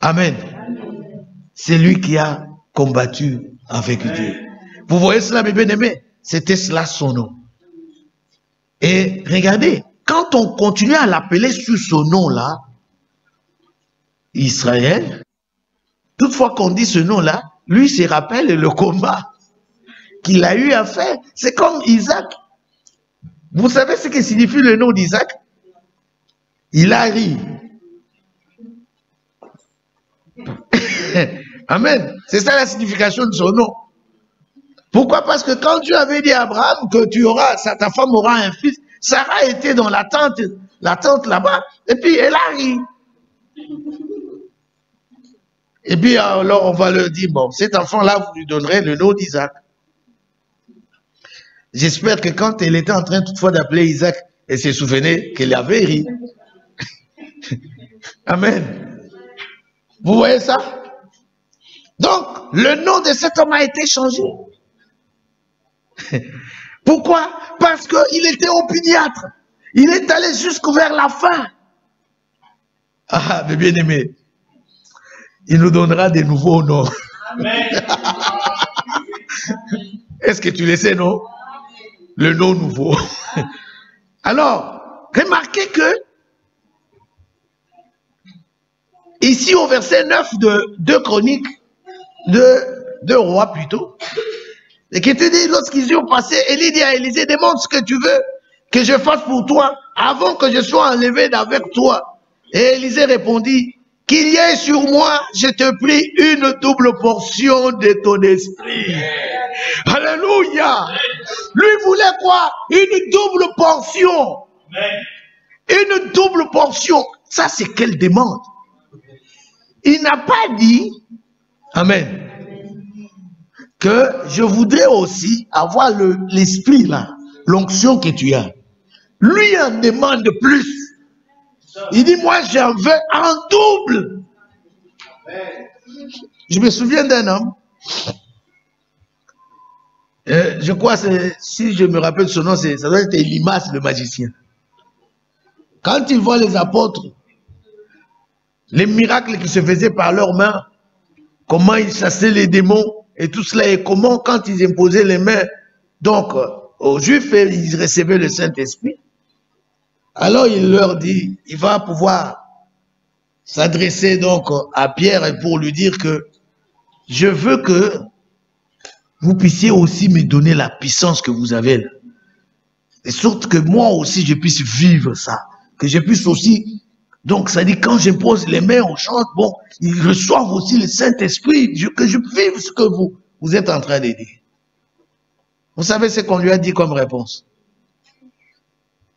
Amen. C'est lui qui a combattu avec Dieu. Vous voyez cela, mes bien-aimés? C'était cela son nom. Et regardez, quand on continue à l'appeler sous ce nom-là, Israël, toutefois qu'on dit ce nom-là, lui se rappelle le combat qu'il a eu à faire. C'est comme Isaac. Vous savez ce que signifie le nom d'Isaac? Il a ri. Amen. C'est ça la signification de son nom. Pourquoi? Parce que quand Dieu avait dit à Abraham que ta femme aura un fils, Sarah était dans la tente là-bas, et puis elle a ri. Et puis alors on va leur dire, bon, cet enfant-là, vous lui donnerez le nom d'Isaac. J'espère que quand elle était en train toutefois d'appeler Isaac, elle se souvenait qu'elle avait ri. Amen. Vous voyez ça? Donc, le nom de cet homme a été changé. Pourquoi? Parce qu'il était opiniâtre. Il est allé jusqu'au vers la fin. Ah, mes bien-aimés, il nous donnera des nouveaux noms. Amen. Est-ce que tu le sais, non? Le nom nouveau. Alors, remarquez que ici au verset 9 de 2 Chroniques, de Rois plutôt, et qui était dit, lorsqu'ils y ont passé, Élie dit à Élisée, demande ce que tu veux que je fasse pour toi avant que je sois enlevé d'avec toi. Et Élisée répondit, qu'il y ait sur moi, je te prie, une double portion de ton esprit. Alléluia. Lui voulait quoi? Une double portion. Une double portion. Ça, c'est quelle demande? Il n'a pas dit, amen, que je voudrais aussi avoir l'esprit là, l'onction que tu as. Lui en demande plus. Il dit, moi j'en veux en double. Je me souviens d'un homme, je crois, si je me rappelle son nom, ça doit être Elimas le magicien. Quand il voit les apôtres, les miracles qui se faisaient par leurs mains, comment ils chassaient les démons et tout cela, et comment quand ils imposaient les mains donc aux Juifs, ils recevaient le Saint-Esprit. Alors il leur dit, il va pouvoir s'adresser donc à Pierre pour lui dire que je veux que vous puissiez aussi me donner la puissance que vous avez là. De sorte que moi aussi je puisse vivre ça. Que je puisse aussi, donc ça dit quand j'impose les mains aux gens, bon, ils reçoivent aussi le Saint-Esprit, que je vive ce que vous êtes en train de dire. Vous savez ce qu'on lui a dit comme réponse?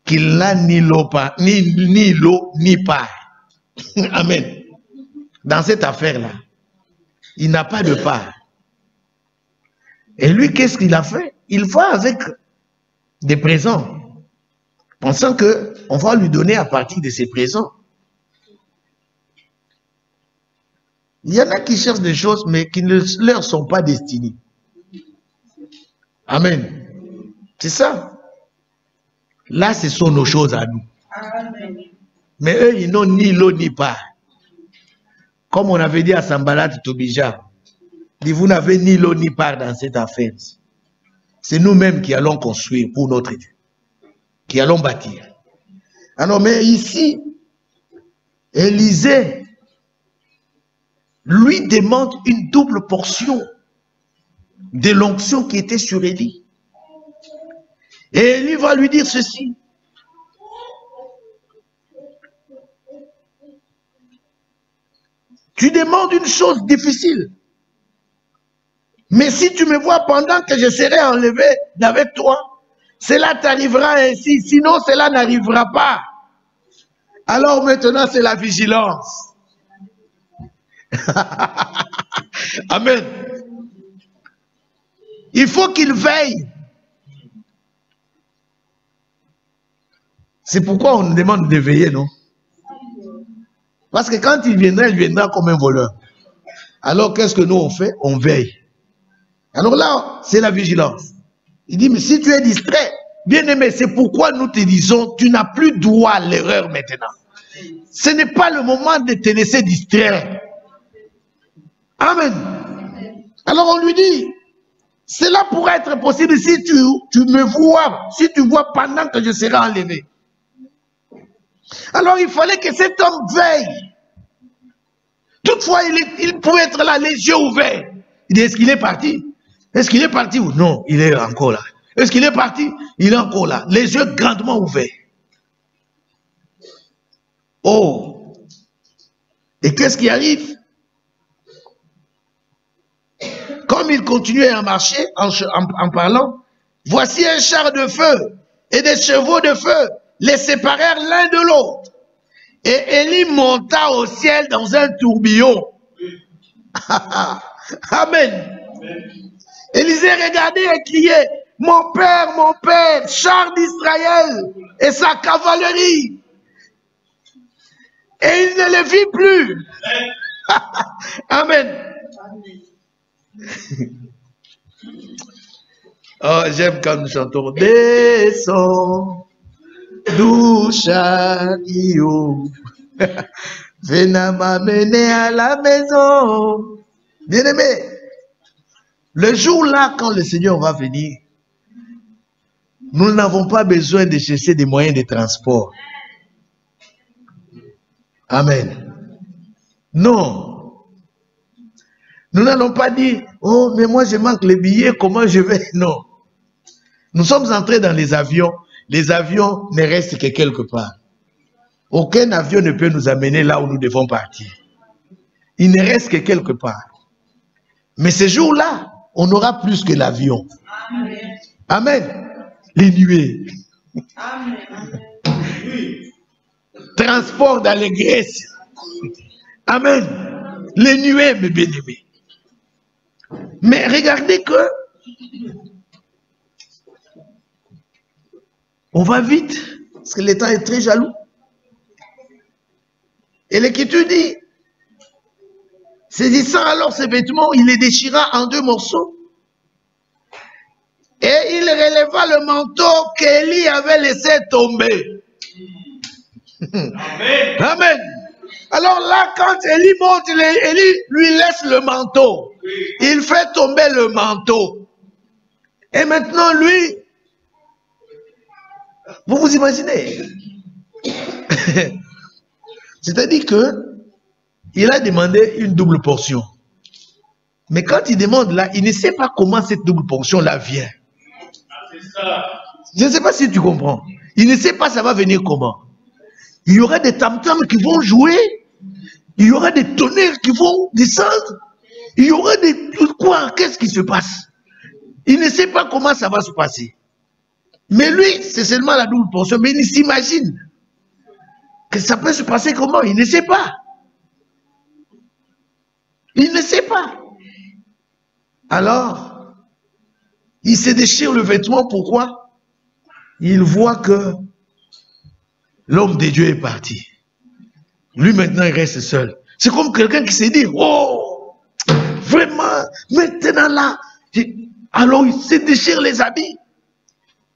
Qu'il n'a ni l'eau ni part. Amen. Dans cette affaire-là, il n'a pas de part. Et lui, qu'est-ce qu'il a fait? Il va avec des présents, pensant qu'on va lui donner à partir de ces présents. Il y en a qui cherchent des choses, mais qui ne leur sont pas destinées. Amen. C'est ça. Là, ce sont nos choses à nous. Amen. Mais eux, ils n'ont ni l'eau ni part. Comme on avait dit à Sambalat Tobija, dit, vous n'avez ni l'eau ni part dans cette affaire. C'est nous-mêmes qui allons construire pour notre Dieu, qui allons bâtir. Alors, mais ici, Élisée lui demande une double portion de l'onction qui était sur Élie. Et Élie va lui dire ceci. Tu demandes une chose difficile. Mais si tu me vois pendant que je serai enlevé d'avec toi, cela t'arrivera ainsi. Sinon, cela n'arrivera pas. Alors maintenant, c'est la vigilance. Amen. Il faut qu'il veille. C'est pourquoi on nous demande de veiller, non? Parce que quand il viendra comme un voleur. Alors qu'est-ce que nous on fait? On veille. Alors là, c'est la vigilance. Il dit, mais si tu es distrait, bien aimé, c'est pourquoi nous te disons, tu n'as plus droit à l'erreur maintenant. Ce n'est pas le moment de te laisser distraire. Amen. Alors on lui dit, cela pourrait être possible si tu me vois, si tu vois pendant que je serai enlevé. Alors il fallait que cet homme veille. Toutefois, il pouvait être là, les yeux ouverts. Il dit, est-ce qu'il est parti? Est-ce qu'il est parti ou non? Il est encore là. Est-ce qu'il est parti? Il est encore là. Les yeux grandement ouverts. Oh! Et qu'est-ce qui arrive? Comme il continuait à marcher en parlant, voici un char de feu et des chevaux de feu les séparèrent l'un de l'autre. Et Élie monta au ciel dans un tourbillon. Amen. Élisée regardait et criait, mon père, char d'Israël et sa cavalerie. Et il ne le vit plus. Amen. Oh, j'aime quand nous chantons. Descends, doux chariot, viens m'amener à la maison. Bien-aimé, le jour là, quand le Seigneur va venir, nous n'avons pas besoin de chercher des moyens de transport. Amen. Non. Nous n'allons pas dire, oh, mais moi je manque les billets, comment je vais? Non. Nous sommes entrés dans les avions ne restent que quelque part. Aucun avion ne peut nous amener là où nous devons partir. Il ne reste que quelque part. Mais ce jour-là, on aura plus que l'avion. Amen. Amen. Les nuées. Amen. Transport d'allégresse. Amen. Les nuées, mes bien-aimés. Mais regardez que on va vite, parce que l'État est très jaloux. Et l'Écriture dit, saisissant alors ses vêtements, il les déchira en 2 morceaux. Et il releva le manteau qu'Élie avait laissé tomber. Amen. Amen. Alors là, quand Élie monte, Élie lui laisse le manteau. Il fait tomber le manteau. Et maintenant, lui, vous vous imaginez? C'est-à-dire que il a demandé une double portion. Mais quand il demande là, il ne sait pas comment cette double portion-là vient. Je ne sais pas si tu comprends. Il ne sait pas ça va venir comment. Il y aura des tam-tams qui vont jouer. Il y aura des tonnerres qui vont descendre. Il y aura des... Quoi? Qu'est-ce qui se passe? Il ne sait pas comment ça va se passer. Mais lui, c'est seulement la double portion. Mais il s'imagine que ça peut se passer comment? Il ne sait pas. Il ne sait pas. Alors, il se déchire le vêtement. Pourquoi? Il voit que l'homme de Dieu est parti. Lui, maintenant, il reste seul. C'est comme quelqu'un qui s'est dit, oh, vraiment, maintenant là. Alors, il se déchire les habits.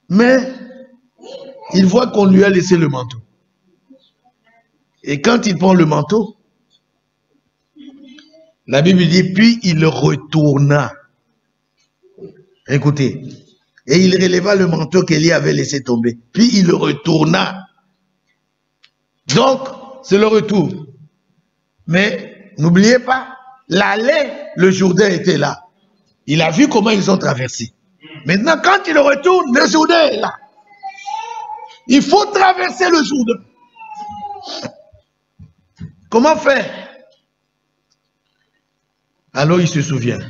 Mais, il voit qu'on lui a laissé le manteau. Et quand il prend le manteau, la Bible dit, puis il retourna. Écoutez. Et il releva le manteau qu'Élie avait laissé tomber. Puis il retourna. Donc, c'est le retour. Mais, n'oubliez pas, l'aller, le Jourdain était là. Il a vu comment ils ont traversé. Maintenant, quand il retourne, le Jourdain est là. Il faut traverser le Jourdain. Comment faire? Alors il se souvient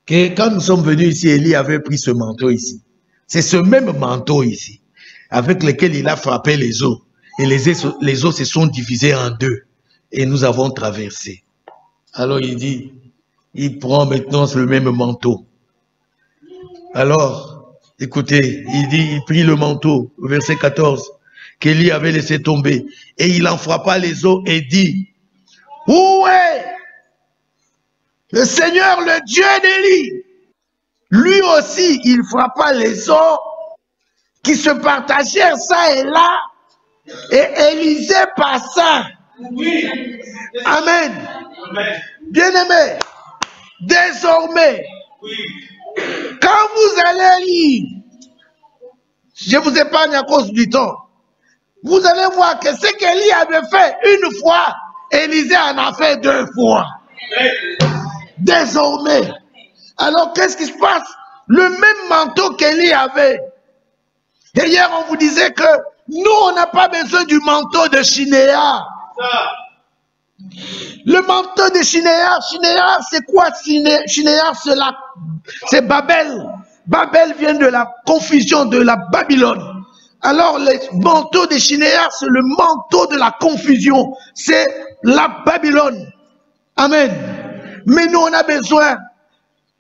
que quand nous sommes venus ici, Élie avait pris ce manteau ici. C'est ce même manteau ici, avec lequel il a frappé les eaux. Et les eaux se sont divisées en 2. Et nous avons traversé. Alors il dit, il prend maintenant le même manteau. Alors, écoutez, il prit le manteau, verset 14, qu'Élie avait laissé tomber, et il en frappa les os et dit, où est le Seigneur, le Dieu d'Élie? Lui aussi, il frappa les os qui se partagèrent ça et là, et Élisée passa. Amen. Bien-aimés, désormais, quand vous allez lire, je vous épargne à cause du temps, vous allez voir que ce qu'Élie avait fait une fois, Élisée en a fait 2 fois. Désormais. Alors qu'est-ce qui se passe? Le même manteau qu'Élie avait. Et hier on vous disait que nous on n'a pas besoin du manteau de Shinéar. Le manteau de Shinéar, Shinéar c'est quoi? Shinéar c'est Babel. Babel vient de la confusion de la Babylone. Alors le manteau de Shinéar c'est le manteau de la confusion. C'est la Babylone. Amen. Mais nous on a besoin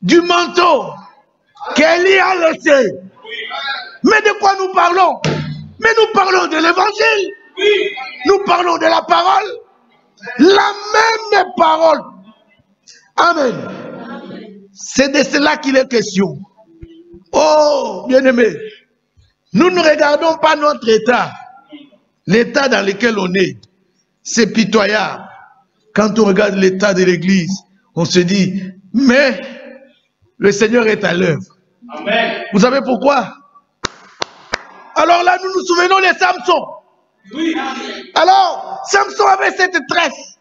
du manteau qu'Élie a laissé. Mais de quoi nous parlons? Mais nous parlons de l'évangile. Nous parlons de la parole. La même parole. Amen. C'est de cela qu'il est question. Oh, bien-aimés, nous ne regardons pas notre état. L'état dans lequel on est, c'est pitoyable. Quand on regarde l'état de l'église, on se dit, mais le Seigneur est à l'œuvre. Vous savez pourquoi? Alors là, nous nous souvenons de Samson. Oui. Alors, Samson avait cette tresse.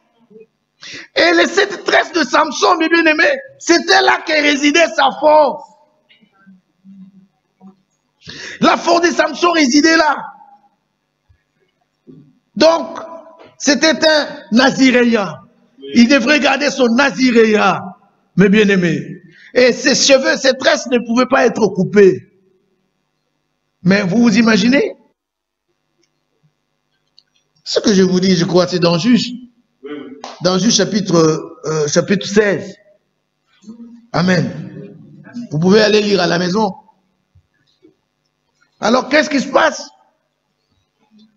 Et cette tresse de Samson, mes bien-aimés, c'était là que résidait sa force. La force de Samson résidait là. Donc, c'était un naziréen. Il devrait garder son naziréen, mes bien-aimés. Et ses cheveux, ses tresses ne pouvaient pas être coupées. Mais vous vous imaginez? Ce que je vous dis, je crois, c'est dans Juge. Dans Juge chapitre 16. Amen. Vous pouvez aller lire à la maison. Alors, qu'est-ce qui se passe?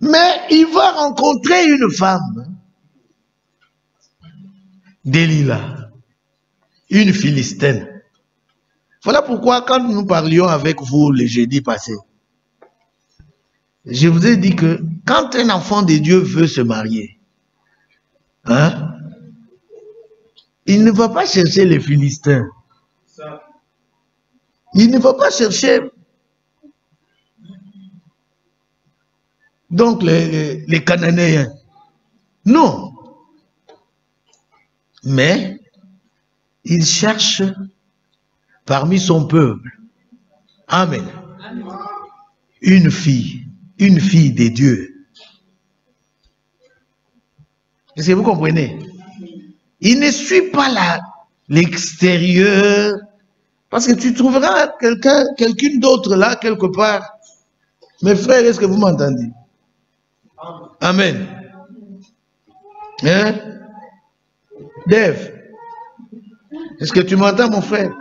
Mais il va rencontrer une femme. Délila. Une Philistine. Voilà pourquoi quand nous parlions avec vous le jeudi passé, je vous ai dit que quand un enfant de Dieu veut se marier, hein, il ne va pas chercher les Philistins. Il ne va pas chercher donc les Cananéens. Non. Mais il cherche parmi son peuple. Amen. Une fille de Dieu. Est-ce que vous comprenez? Il ne suit pas l'extérieur, parce que tu trouveras quelqu'un d'autre là, quelque part. Mes frères, est-ce que vous m'entendez? Amen. Hein? Dave, est-ce que tu m'entends, mon frère?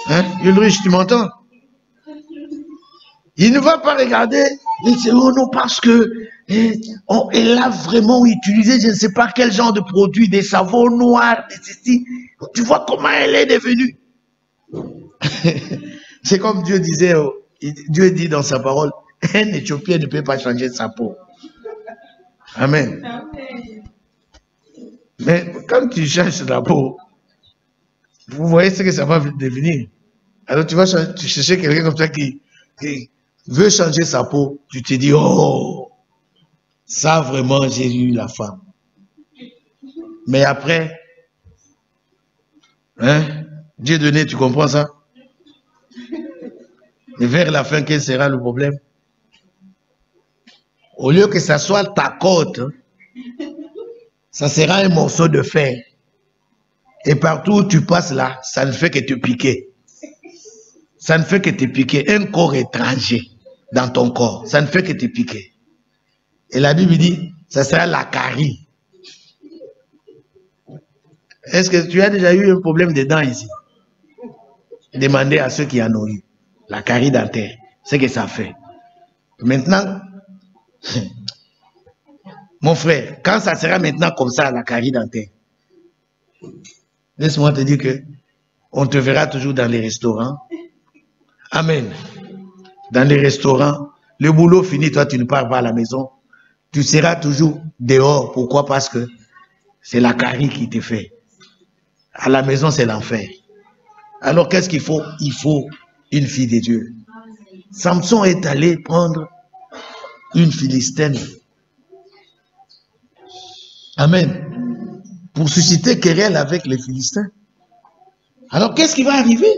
Hein? Ulrich, tu m'entends? Il ne va pas regarder et dire, oh non, parce que elle a vraiment utilisé, je ne sais pas quel genre de produit, des savons noirs, des ceci. Tu vois comment elle est devenue. C'est comme Dieu disait, Dieu dit dans sa parole, un Éthiopien ne peut pas changer sa peau. Amen. Mais quand tu changes la peau, vous voyez ce que ça va devenir. Alors tu vas chercher quelqu'un comme ça qui veut changer sa peau. Tu te dis, oh, ça vraiment j'ai eu la femme. Mais après, hein, Dieu donné, tu comprends ça? Et vers la fin, quel sera le problème? Au lieu que ça soit ta côte, ça sera un morceau de fer. Et partout où tu passes là, ça ne fait que te piquer. Ça ne fait que te piquer. Un corps étranger dans ton corps, ça ne fait que te piquer. Et la Bible dit, ça sera la carie. Est-ce que tu as déjà eu un problème de dents ici? Demandez à ceux qui en ont eu. La carie dentaire, ce que ça fait. Maintenant, mon frère, quand ça sera maintenant comme ça, la carie dentaire, laisse-moi te dire que on te verra toujours dans les restaurants. Amen. Dans les restaurants, le boulot fini, toi tu ne pars pas à la maison. Tu seras toujours dehors. Pourquoi? Parce que c'est la carie qui te fait. À la maison, c'est l'enfer. Alors qu'est-ce qu'il faut? Il faut une fille de Dieu. Samson est allé prendre une Philistine. Amen. Pour susciter querelle avec les Philistins. Alors qu'est-ce qui va arriver?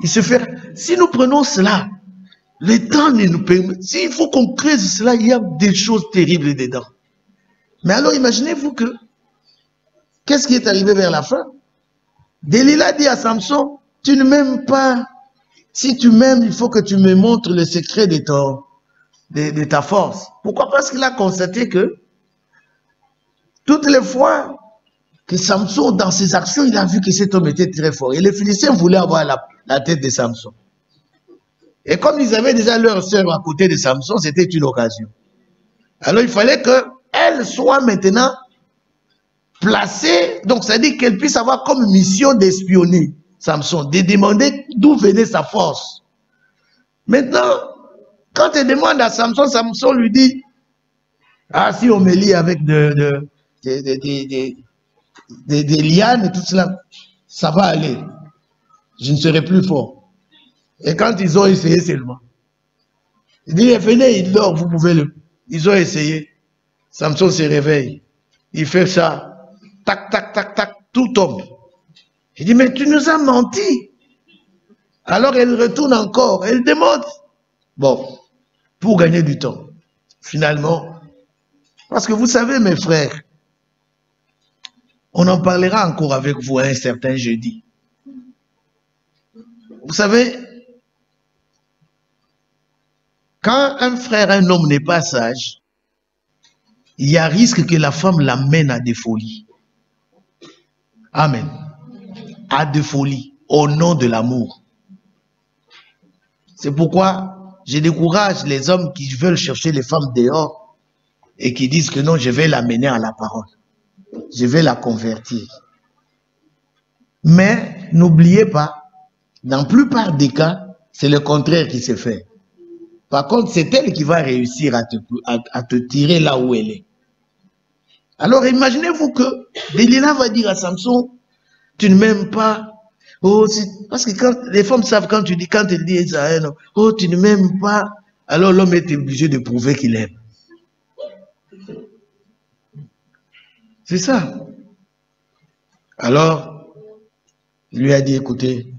Il se fait. Si nous prenons cela, le temps ne nous permet. S'il faut qu'on creuse cela, il y a des choses terribles dedans. Mais alors imaginez-vous que, qu'est-ce qui est arrivé vers la fin? Delilah dit à Samson, tu ne m'aimes pas. Si tu m'aimes, il faut que tu me montres le secret de ta force. Pourquoi? Parce qu'il a constaté que toutes les fois que Samson, dans ses actions, il a vu que cet homme était très fort. Et les Philistins voulaient avoir la tête de Samson. Et comme ils avaient déjà leur sœur à côté de Samson, c'était une occasion. Alors il fallait qu'elle soit maintenant placée, donc c'est-à-dire qu'elle puisse avoir comme mission d'espionner Samson, de demander d'où venait sa force. Maintenant, quand elle demande à Samson, Samson lui dit, ah, si on me lie avec des lianes et tout cela, ça va aller. Je ne serai plus fort. Et quand ils ont essayé seulement, il dit, venez, il dort, vous pouvez le... Ils ont essayé. Samson se réveille. Il fait ça. Tac, tac, tac, tac, tout tombe. Il dit, mais tu nous as menti. Alors elle retourne encore, elle demande. Bon, pour gagner du temps. Finalement, parce que vous savez, mes frères, on en parlera encore avec vous un certain jeudi. Vous savez, quand un frère, un homme n'est pas sage, il y a risque que la femme l'amène à des folies. Amen. À des folies, au nom de l'amour. C'est pourquoi je décourage les hommes qui veulent chercher les femmes dehors et qui disent que non, je vais l'amener à la parole. Je vais la convertir. Mais n'oubliez pas, dans la plupart des cas, c'est le contraire qui se fait. Par contre, c'est elle qui va réussir à te tirer là où elle est. Alors imaginez-vous que Delilah va dire à Samson, tu ne m'aimes pas. Oh, parce que quand les femmes savent quand elle dit ça à un homme, oh, tu ne m'aimes pas, alors l'homme est obligé de prouver qu'il aime. C'est ça. Alors, il lui a dit, écoutez,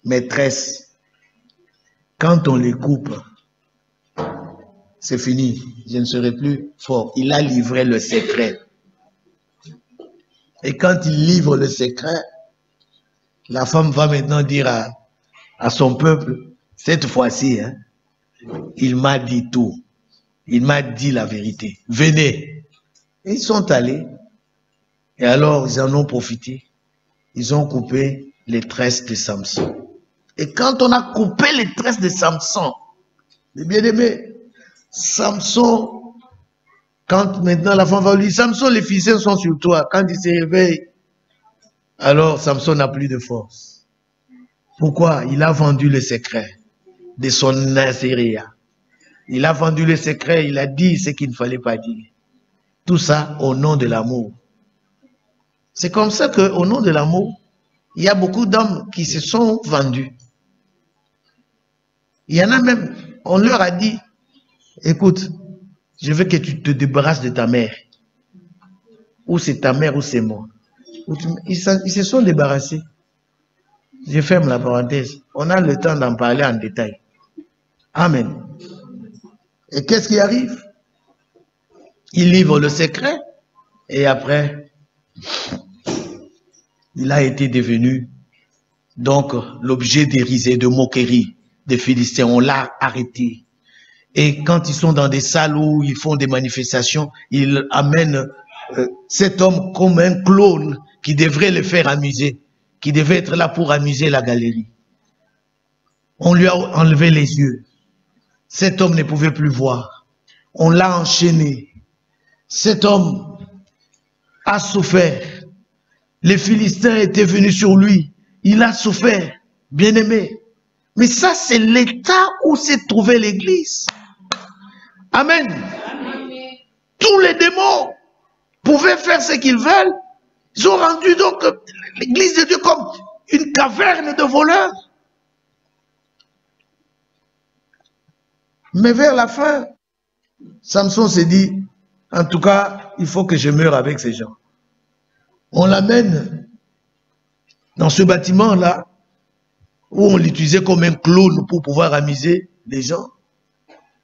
maîtresse, quand on les coupe, c'est fini, je ne serai plus fort. Il a livré le secret. Et quand il livre le secret, la femme va maintenant dire à son peuple, cette fois-ci, hein, il m'a dit tout. Il m'a dit la vérité. Venez. Et ils sont allés. Et alors, ils en ont profité. Ils ont coupé les tresses de Samson. Et quand on a coupé les tresses de Samson, les bien-aimés, Samson, quand maintenant la femme va lui dire, Samson, les Philistins sont sur toi. Quand il se réveille, alors Samson n'a plus de force. Pourquoi? Il a vendu le secret de son nazaréat. Il a vendu le secret, il a dit ce qu'il ne fallait pas dire. Tout ça au nom de l'amour. C'est comme ça qu'au nom de l'amour, il y a beaucoup d'hommes qui se sont vendus. Il y en a même, on leur a dit, écoute, je veux que tu te débarrasses de ta mère. Ou c'est ta mère ou c'est moi. Ils se sont débarrassés. Je ferme la parenthèse. On a le temps d'en parler en détail. Amen. Et qu'est-ce qui arrive? Il livre le secret et après, il a été devenu donc l'objet de risée, de moquerie des Philistins. On l'a arrêté. Et quand ils sont dans des salles où ils font des manifestations, ils amènent cet homme comme un clone qui devrait le faire amuser, qui devait être là pour amuser la galerie. On lui a enlevé les yeux. Cet homme ne pouvait plus voir. On l'a enchaîné. Cet homme a souffert. Les Philistins étaient venus sur lui. Il a souffert, bien-aimé. Mais ça, c'est l'état où s'est trouvée l'Église. Amen. Amen. Tous les démons pouvaient faire ce qu'ils veulent. Ils ont rendu donc l'Église de Dieu comme une caverne de voleurs. Mais vers la fin, Samson s'est dit, en tout cas, il faut que je meure avec ces gens. On l'amène dans ce bâtiment-là, où on l'utilisait comme un clown pour pouvoir amuser les gens.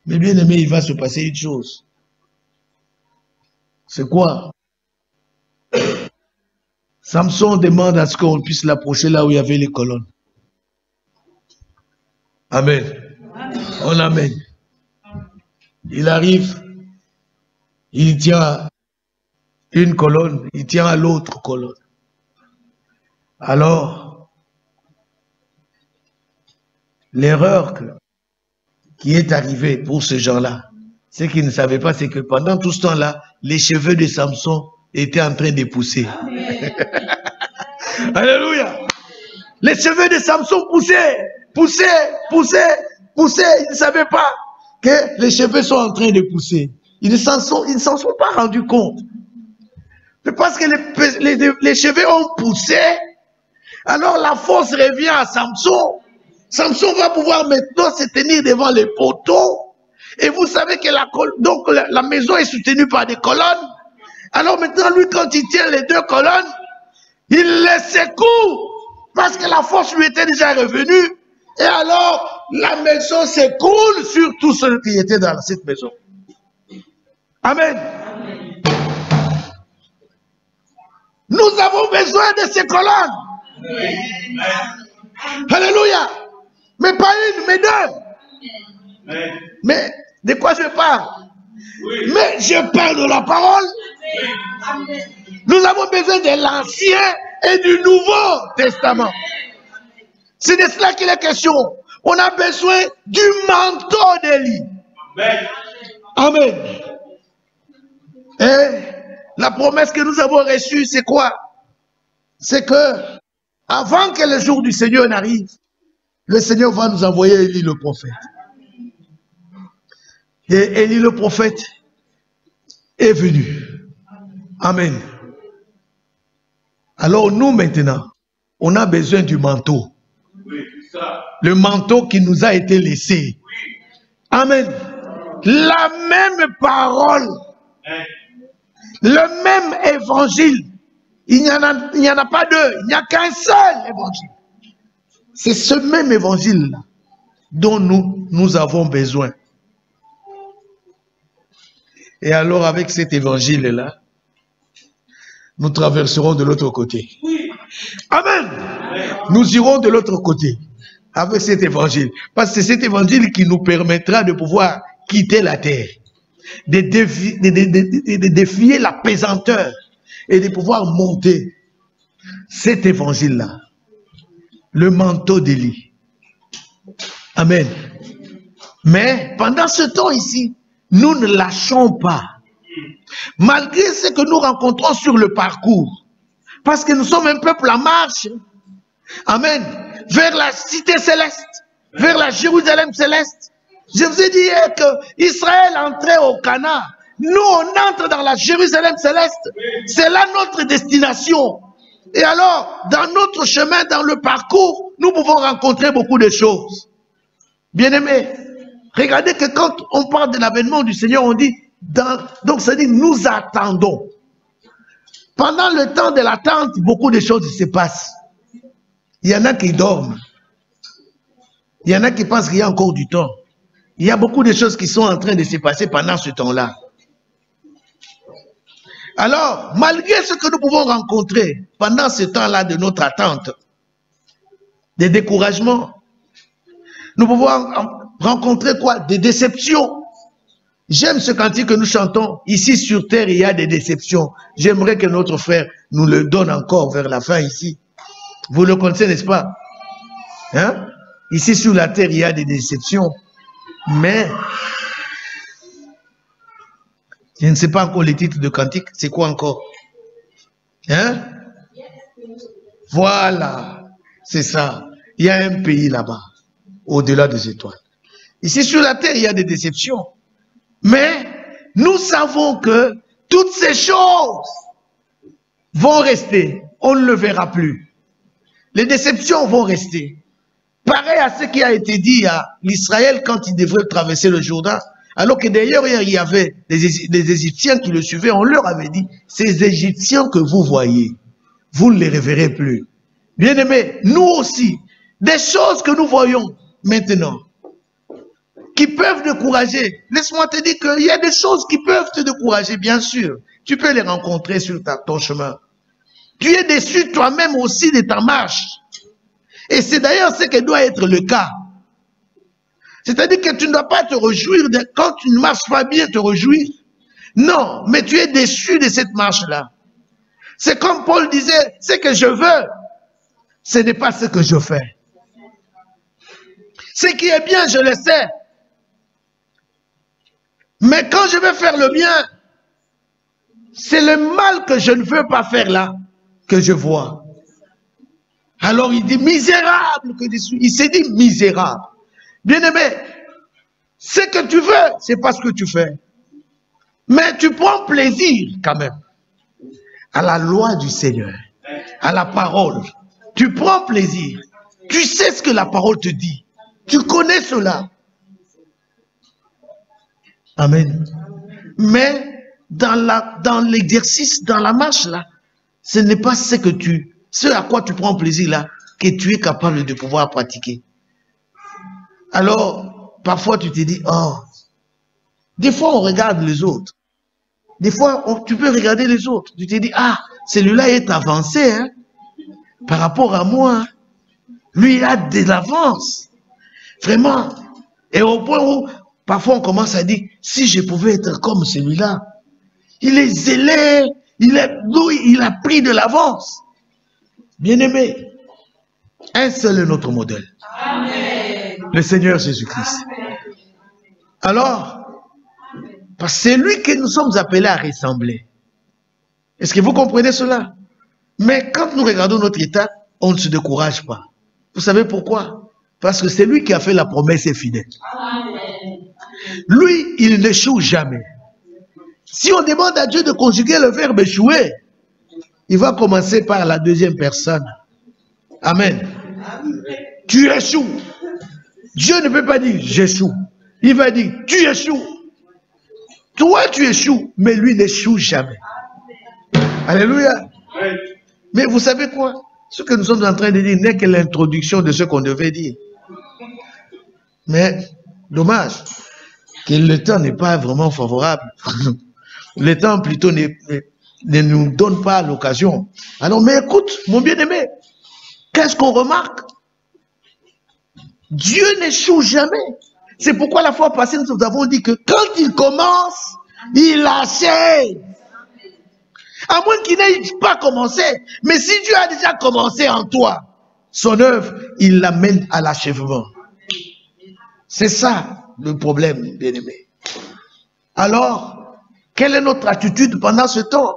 Mais bien aimé, il va se passer une chose. C'est quoi? Samson demande à ce qu'on puisse l'approcher là où il y avait les colonnes. Amen. On l'amène. Il arrive, il tient à une colonne, il tient à l'autre colonne. Alors, l'erreur qui est arrivée pour ce gens-là, c'est qu'ils ne savaient pas, c'est que pendant tout ce temps-là, les cheveux de Samson étaient en train de pousser. Alléluia. Les cheveux de Samson poussaient. Ils ne savaient pas que les cheveux sont en train de pousser. Ils ne s'en sont pas rendus compte. Mais parce que les cheveux ont poussé, alors la force revient à Samson. Samson va pouvoir maintenant se tenir devant les poteaux. Et vous savez que la maison est soutenue par des colonnes. Alors maintenant, lui, quand il tient les deux colonnes, il les secoue. Parce que la force lui était déjà revenue. Et alors, la maison s'écroule sur tous ceux qui étaient dans cette maison. Amen. Nous avons besoin de ces colonnes. Alléluia. Mais pas une, mais deux. Mais de quoi je parle? Mais je parle de la parole. Nous avons besoin de l'Ancien et du Nouveau Testament. C'est de cela qu'il est question. On a besoin du manteau d'Élie. Amen. Et la promesse que nous avons reçue, c'est quoi? C'est que, avant que le jour du Seigneur n'arrive, le Seigneur va nous envoyer Élie le prophète. Et Élie le prophète est venu. Amen. Alors nous maintenant, on a besoin du manteau. Le manteau qui nous a été laissé. Amen. La même parole. Le même évangile. Il n'y en a pas deux. Il n'y a qu'un seul évangile. C'est ce même évangile-là dont nous avons besoin. Et alors avec cet évangile-là, nous traverserons de l'autre côté. Amen. Nous irons de l'autre côté avec cet évangile. Parce que c'est cet évangile qui nous permettra de pouvoir quitter la terre, de défier la pesanteur et de pouvoir monter. Cet évangile-là, le manteau d'Élie. Amen. Mais pendant ce temps ici, nous ne lâchons pas. Malgré ce que nous rencontrons sur le parcours. Parce que nous sommes un peuple en marche. Amen. Vers la cité céleste. Vers la Jérusalem céleste. Je vous ai dit hier que Israël entrait au Canaan. Nous, on entre dans la Jérusalem céleste. C'est là notre destination. Et alors, dans notre chemin, dans le parcours, nous pouvons rencontrer beaucoup de choses. Bien-aimés, regardez que quand on parle de l'avènement du Seigneur, on dit, donc ça dit, nous attendons. Pendant le temps de l'attente, beaucoup de choses se passent. Il y en a qui dorment. Il y en a qui pensent qu'il y a encore du temps. Il y a beaucoup de choses qui sont en train de se passer pendant ce temps-là. Alors, malgré ce que nous pouvons rencontrer pendant ce temps-là de notre attente, des découragements, nous pouvons rencontrer quoi? Des déceptions. J'aime ce cantique que nous chantons. Ici sur terre, il y a des déceptions. J'aimerais que notre frère nous le donne encore vers la fin ici. Vous le connaissez, n'est-ce pas? Hein? Ici sur la terre, il y a des déceptions. Mais, je ne sais pas encore les titres de cantique. C'est quoi encore? Hein? Voilà. C'est ça. Il y a un pays là-bas, au-delà des étoiles. Ici sur la terre, il y a des déceptions. Mais nous savons que toutes ces choses vont rester. On ne le verra plus. Les déceptions vont rester. Pareil à ce qui a été dit à l'Israël quand il devrait traverser le Jourdain. Alors que d'ailleurs, il y avait des Égyptiens qui le suivaient. On leur avait dit, ces Égyptiens que vous voyez, vous ne les reverrez plus. Bien-aimés, nous aussi, des choses que nous voyons maintenant, qui peuvent décourager. Laisse-moi te dire qu'il y a des choses qui peuvent te décourager, bien sûr. Tu peux les rencontrer sur ton chemin. Tu es déçu toi-même aussi de ta marche. Et c'est d'ailleurs ce qui doit être le cas. C'est-à-dire que tu ne dois pas te réjouir quand tu ne marches pas bien, te réjouir. Non, mais tu es déçu de cette marche-là. C'est comme Paul disait, ce que je veux, ce n'est pas ce que je fais. Ce qui est bien, je le sais. Mais quand je vais faire le bien, c'est le mal que je ne veux pas faire là que je vois. Alors il dit misérable que je suis. Il s'est dit misérable. Bien-aimé, ce que tu veux, c'est pas ce que tu fais. Mais tu prends plaisir quand même à la loi du Seigneur, à la parole. Tu prends plaisir. Tu sais ce que la parole te dit. Tu connais cela. Amen. Mais dans l'exercice, dans la marche là, ce n'est pas ce à quoi tu prends plaisir là, que tu es capable de pouvoir pratiquer. Alors, parfois tu te dis, oh, des fois on regarde les autres. Des fois, tu peux regarder les autres. Tu te dis, ah, celui-là est avancé, hein, par rapport à moi. Lui, il a de l'avance. Vraiment. Et au point où, parfois on commence à dire, si je pouvais être comme celui-là, il est zélé, il a pris de l'avance. Bien-aimé, un seul est notre modèle. Amen. Le Seigneur Jésus-Christ. Alors, c'est lui que nous sommes appelés à ressembler. Est-ce que vous comprenez cela? Mais quand nous regardons notre état, on ne se décourage pas. Vous savez pourquoi? Parce que c'est lui qui a fait la promesse et fidèle. Amen. Lui, il n'échoue jamais. Si on demande à Dieu de conjuguer le verbe échouer, il va commencer par la deuxième personne. Amen. Amen. Tu échoues. Dieu ne peut pas dire j'échoue. Il va dire tu échoues. Toi tu échoues, mais lui n'échoue jamais. Alléluia. Mais vous savez quoi? Ce que nous sommes en train de dire n'est que l'introduction de ce qu'on devait dire. Mais dommage que le temps n'est pas vraiment favorable. Le temps plutôt ne nous donne pas l'occasion. Alors, mais écoute, mon bien-aimé, qu'est-ce qu'on remarque? Dieu n'échoue jamais. C'est pourquoi la fois passée, nous avons dit que quand il commence, il achève. À moins qu'il n'ait pas commencé. Mais si Dieu a déjà commencé en toi, son œuvre, il l'amène à l'achèvement. C'est ça le problème, bien-aimé. Alors, quelle est notre attitude pendant ce temps?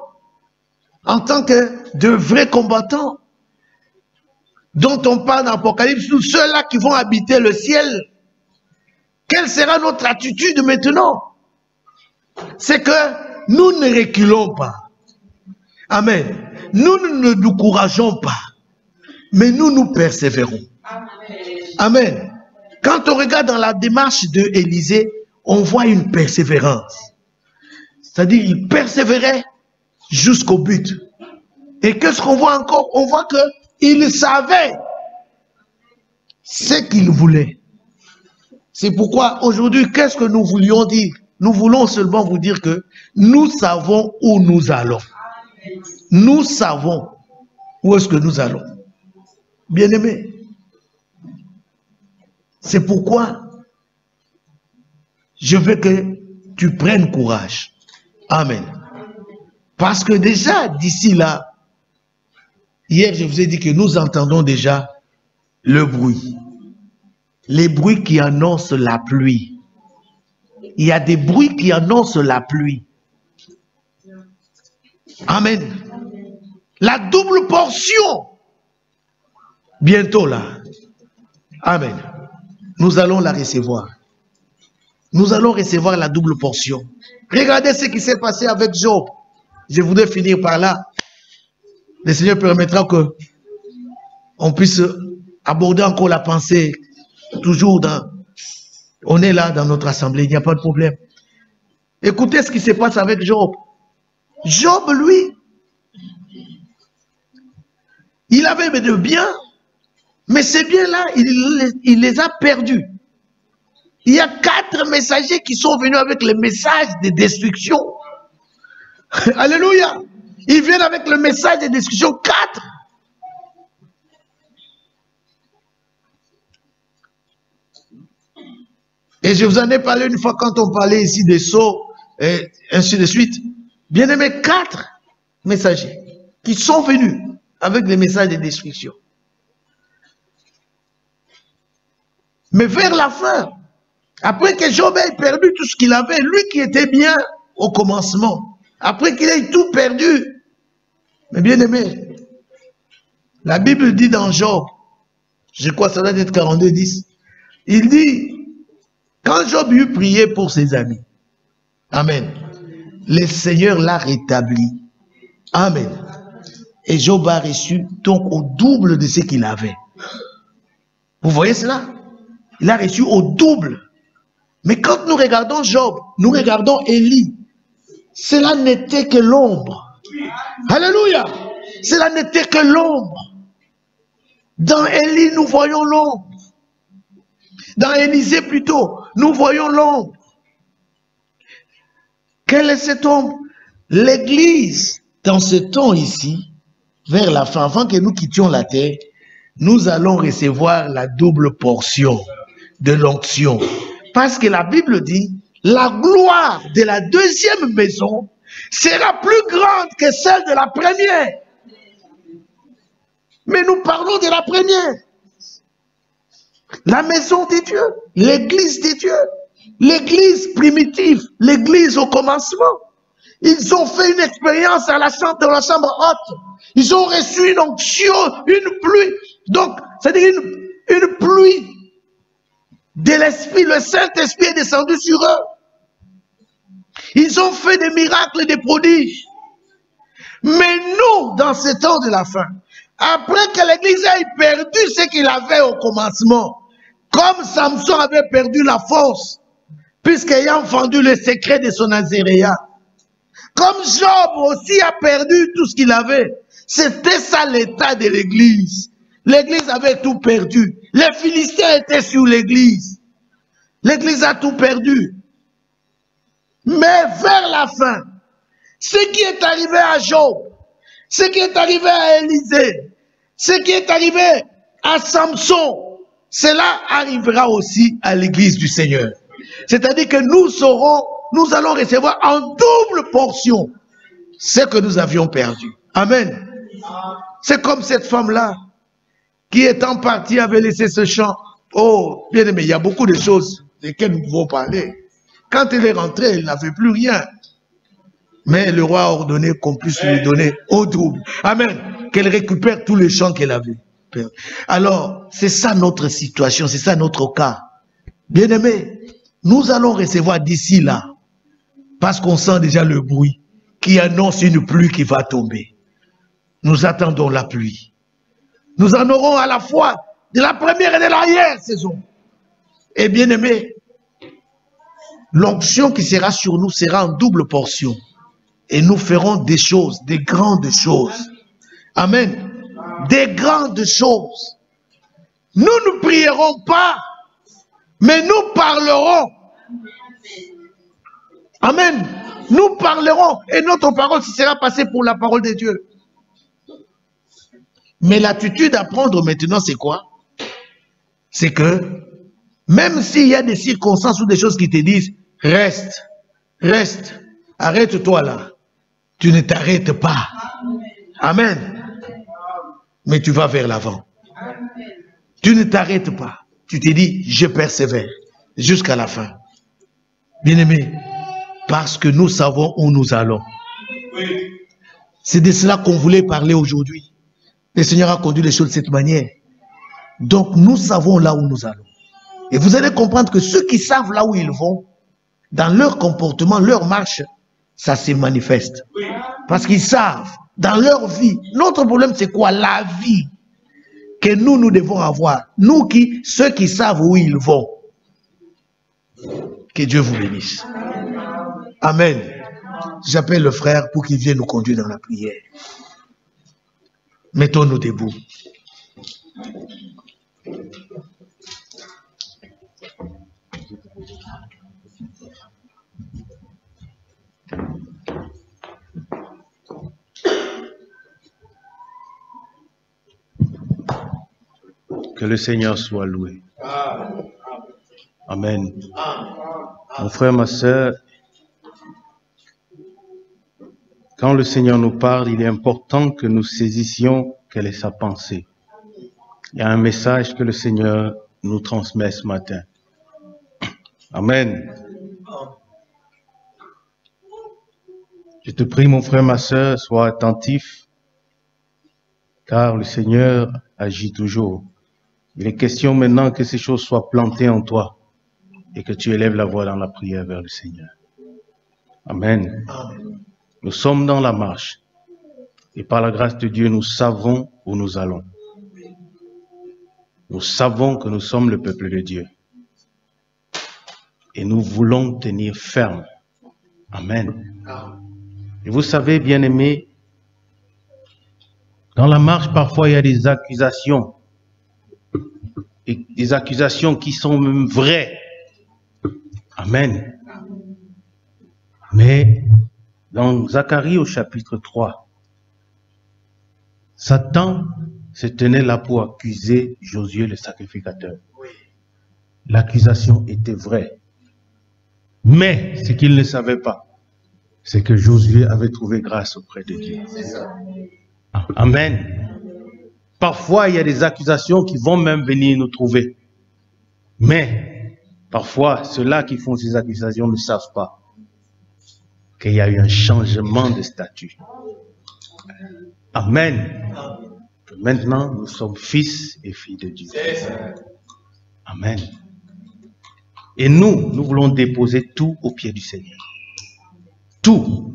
En tant que de vrais combattants, dont on parle dans l'Apocalypse, tous ceux-là qui vont habiter le ciel, quelle sera notre attitude maintenant? C'est que nous ne reculons pas. Amen. Nous ne nous décourageons pas, mais nous persévérons. Amen. Quand on regarde dans la démarche de Élisée, on voit une persévérance. C'est-à-dire, il persévérait jusqu'au but. Et qu'est-ce qu'on voit encore? On voit qu'il savait ce qu'il voulait. C'est pourquoi aujourd'hui, qu'est-ce que nous voulions dire? Nous voulons seulement vous dire que nous savons où nous allons. Nous savons où est-ce que nous allons. Bien-aimés, c'est pourquoi je veux que tu prennes courage. Amen. Parce que déjà, d'ici là, hier je vous ai dit que nous entendons déjà le bruit. Les bruits qui annoncent la pluie. Il y a des bruits qui annoncent la pluie. Amen. La double portion. Bientôt là. Amen. Nous allons la recevoir. Nous allons recevoir la double portion. Regardez ce qui s'est passé avec Job. Je voudrais finir par là. Le Seigneur permettra que on puisse aborder encore la pensée. Toujours dans... On est là dans notre assemblée, il n'y a pas de problème. Écoutez ce qui se passe avec Job. Job, lui, il avait de biens, mais ces biens-là, il les a perdus. Il y a 4 messagers qui sont venus avec les messages de destruction. Alléluia. Ils viennent avec le message de destruction 4. Et je vous en ai parlé une fois quand on parlait ici des sceaux, et ainsi de suite. Bien aimé, 4 messagers qui sont venus avec des messages de destruction. Mais vers la fin, après que Job ait perdu tout ce qu'il avait, lui qui était bien au commencement, après qu'il ait tout perdu, mais bien aimé, la Bible dit dans Job, je crois que ça doit être 42:10, il dit, quand Job eut prié pour ses amis, amen, le Seigneur l'a rétabli, amen, et Job a reçu donc au double de ce qu'il avait. Vous voyez cela? Il a reçu au double. Mais quand nous regardons Job, nous regardons Élie, cela n'était que l'ombre. Alléluia! Cela n'était que l'ombre. Dans Élie, nous voyons l'ombre. Dans Élisée plutôt, nous voyons l'ombre. Quelle est cette ombre? L'Église, dans ce temps ici, vers la fin, avant que nous quittions la terre, nous allons recevoir la double portion de l'onction. Parce que la Bible dit, la gloire de la deuxième maison sera plus grande que celle de la première. Mais nous parlons de la première. La maison de Dieu, l'église de Dieu, l'église primitive, l'église au commencement. Ils ont fait une expérience à dans la chambre haute. Ils ont reçu une onction, une pluie. Donc, c'est-à-dire une pluie de l'Esprit. Le Saint-Esprit est descendu sur eux. Ils ont fait des miracles et des prodiges. Mais nous, dans ce temps de la fin, après que l'Église ait perdu ce qu'il avait au commencement, comme Samson avait perdu la force, puisqu'ayant vendu le secret de son azéréat, comme Job aussi a perdu tout ce qu'il avait, c'était ça l'état de l'Église. L'Église avait tout perdu. Les Philistins étaient sur l'Église. L'Église a tout perdu. Mais vers la fin, ce qui est arrivé à Job, ce qui est arrivé à Élisée, ce qui est arrivé à Samson, cela arrivera aussi à l'Église du Seigneur. C'est-à-dire que nous allons recevoir en double portion ce que nous avions perdu. Amen. C'est comme cette femme-là qui étant partie avait laissé ce champ. Oh, bien aimé, il y a beaucoup de choses desquelles nous pouvons parler. Quand elle est rentrée, elle n'avait plus rien. Mais le roi a ordonné qu'on puisse lui donner au double. Amen. Qu'elle récupère tous les champs qu'elle avait. Alors, c'est ça notre situation, c'est ça notre cas. Bien aimé, nous allons recevoir d'ici là, parce qu'on sent déjà le bruit qui annonce une pluie qui va tomber. Nous attendons la pluie. Nous en aurons à la fois de la première et de l'arrière saison. Et bien aimé, l'onction qui sera sur nous sera en double portion. Et nous ferons des choses, des grandes choses. Amen. Des grandes choses. Nous ne prierons pas, mais nous parlerons. Amen. Nous parlerons et notre parole sera passée pour la parole de Dieu. Mais l'attitude à prendre maintenant, c'est quoi? C'est que, même s'il y a des circonstances ou des choses qui te disent, reste, Reste. Arrête-toi là. Tu ne t'arrêtes pas. Amen. Mais tu vas vers l'avant. Tu ne t'arrêtes pas. Tu te dis, je persévère jusqu'à la fin. Bien-aimé, parce que nous savons où nous allons. C'est de cela qu'on voulait parler aujourd'hui. Le Seigneur a conduit les choses de cette manière. Donc nous savons là où nous allons. Et vous allez comprendre que ceux qui savent là où ils vont, dans leur comportement, leur marche, ça se manifeste. Parce qu'ils savent, dans leur vie, notre problème c'est quoi? La vie que nous devons avoir. Nous ceux qui savent où ils vont. Que Dieu vous bénisse. Amen. J'appelle le frère pour qu'il vienne nous conduire dans la prière. Mettons-nous debout. Que le Seigneur soit loué. Amen. Mon frère, ma soeur, quand le Seigneur nous parle, il est important que nous saisissions quelle est sa pensée. Il y a un message que le Seigneur nous transmet ce matin. Amen. Je te prie, mon frère, ma soeur, sois attentif, car le Seigneur agit toujours. Il est question maintenant que ces choses soient plantées en toi et que tu élèves la voix dans la prière vers le Seigneur. Amen. Nous sommes dans la marche et par la grâce de Dieu, nous savons où nous allons. Nous savons que nous sommes le peuple de Dieu et nous voulons tenir ferme. Amen. Et vous savez, bien-aimés, dans la marche, parfois, il y a des accusations. Et des accusations qui sont même vraies. Amen. Mais dans Zacharie au chapitre 3, Satan se tenait là pour accuser Josué le sacrificateur. L'accusation était vraie. Mais ce qu'il ne savait pas, c'est que Josué avait trouvé grâce auprès de Dieu. Amen. Parfois, il y a des accusations qui vont même venir nous trouver. Mais, parfois, ceux-là qui font ces accusations ne savent pas qu'il y a eu un changement de statut. Amen. Maintenant, nous sommes fils et filles de Dieu. Amen. Et nous voulons déposer tout au pied du Seigneur. Tout.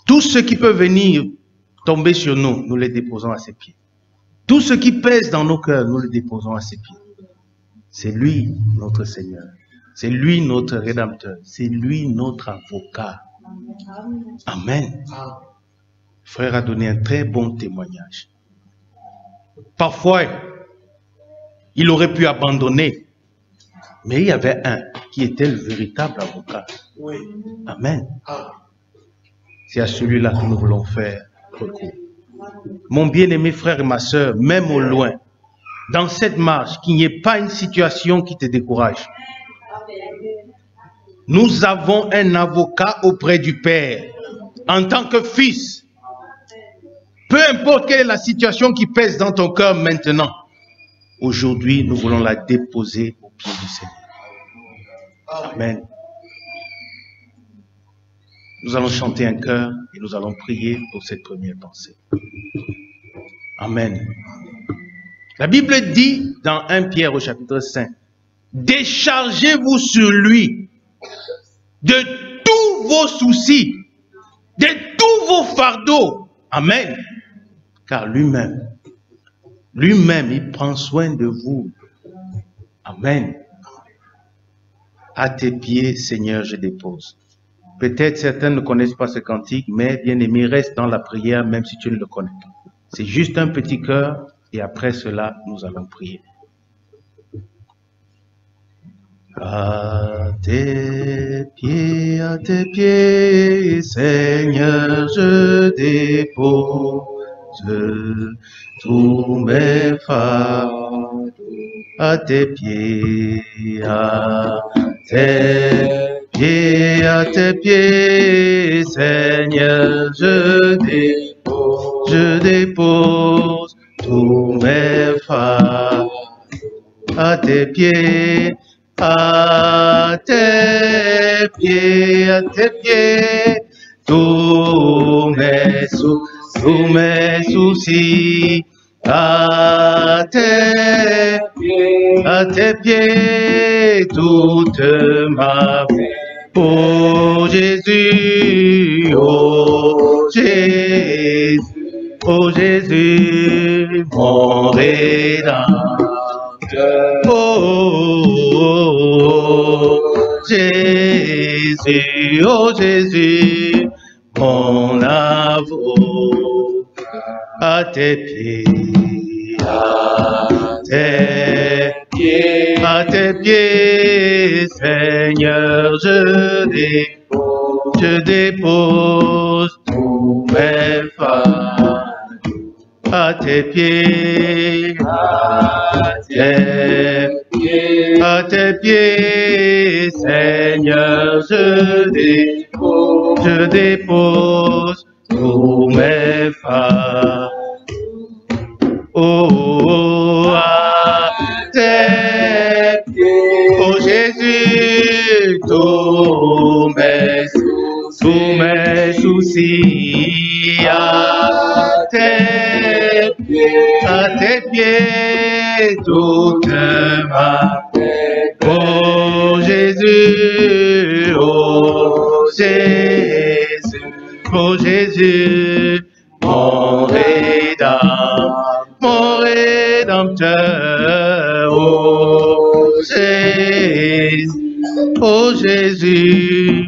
Tout ce qui peut venir tomber sur nous, nous les déposons à ses pieds. Tout ce qui pèse dans nos cœurs, nous le déposons à ses pieds. C'est lui notre Seigneur. C'est lui notre Rédempteur. C'est lui notre avocat. Amen. Le frère a donné un très bon témoignage. Parfois, il aurait pu abandonner. Mais il y avait un qui était le véritable avocat. Amen. C'est à celui-là que nous voulons faire recours. Mon bien-aimé frère et ma soeur, même au loin, dans cette marche, qu'il n'y ait pas une situation qui te décourage. Nous avons un avocat auprès du Père, en tant que fils. Peu importe quelle est la situation qui pèse dans ton cœur maintenant, aujourd'hui, nous voulons la déposer au pied du Seigneur. Amen. Nous allons chanter un chœur et nous allons prier pour cette première pensée. Amen. La Bible dit dans 1 Pierre au chapitre 5, déchargez-vous sur lui de tous vos soucis, de tous vos fardeaux. Amen. Car lui-même, il prend soin de vous. Amen. À tes pieds, Seigneur, je dépose. Peut-être certains ne connaissent pas ce cantique, mais bien-aimé, reste dans la prière même si tu ne le connais pas. C'est juste un petit cœur et après cela, nous allons prier. À tes pieds, Seigneur, je dépose tous mes fardeaux. À tes pieds, Et à tes pieds, Seigneur, je dépose tous mes fardeaux. À tes pieds, à tes pieds, à tes pieds, tous mes soucis, à tes pieds, toute ma vie. Oh Jésus, oh Jésus, oh Jésus, mon Rédempteur. Oh Jésus, oh Jésus, mon avocat. À tes pieds, à tes pieds, Seigneur, je dépose tous mes fardeaux. À tes pieds, à tes pieds, Seigneur, je dépose tous mes fardeaux. Oh, à tes pieds, oh Jésus, tous mes soucis, à tes pieds, toute ma paix. Oh Jésus, oh Jésus, oh Jésus, mon Rédempteur, oh Jésus, oh Jésus,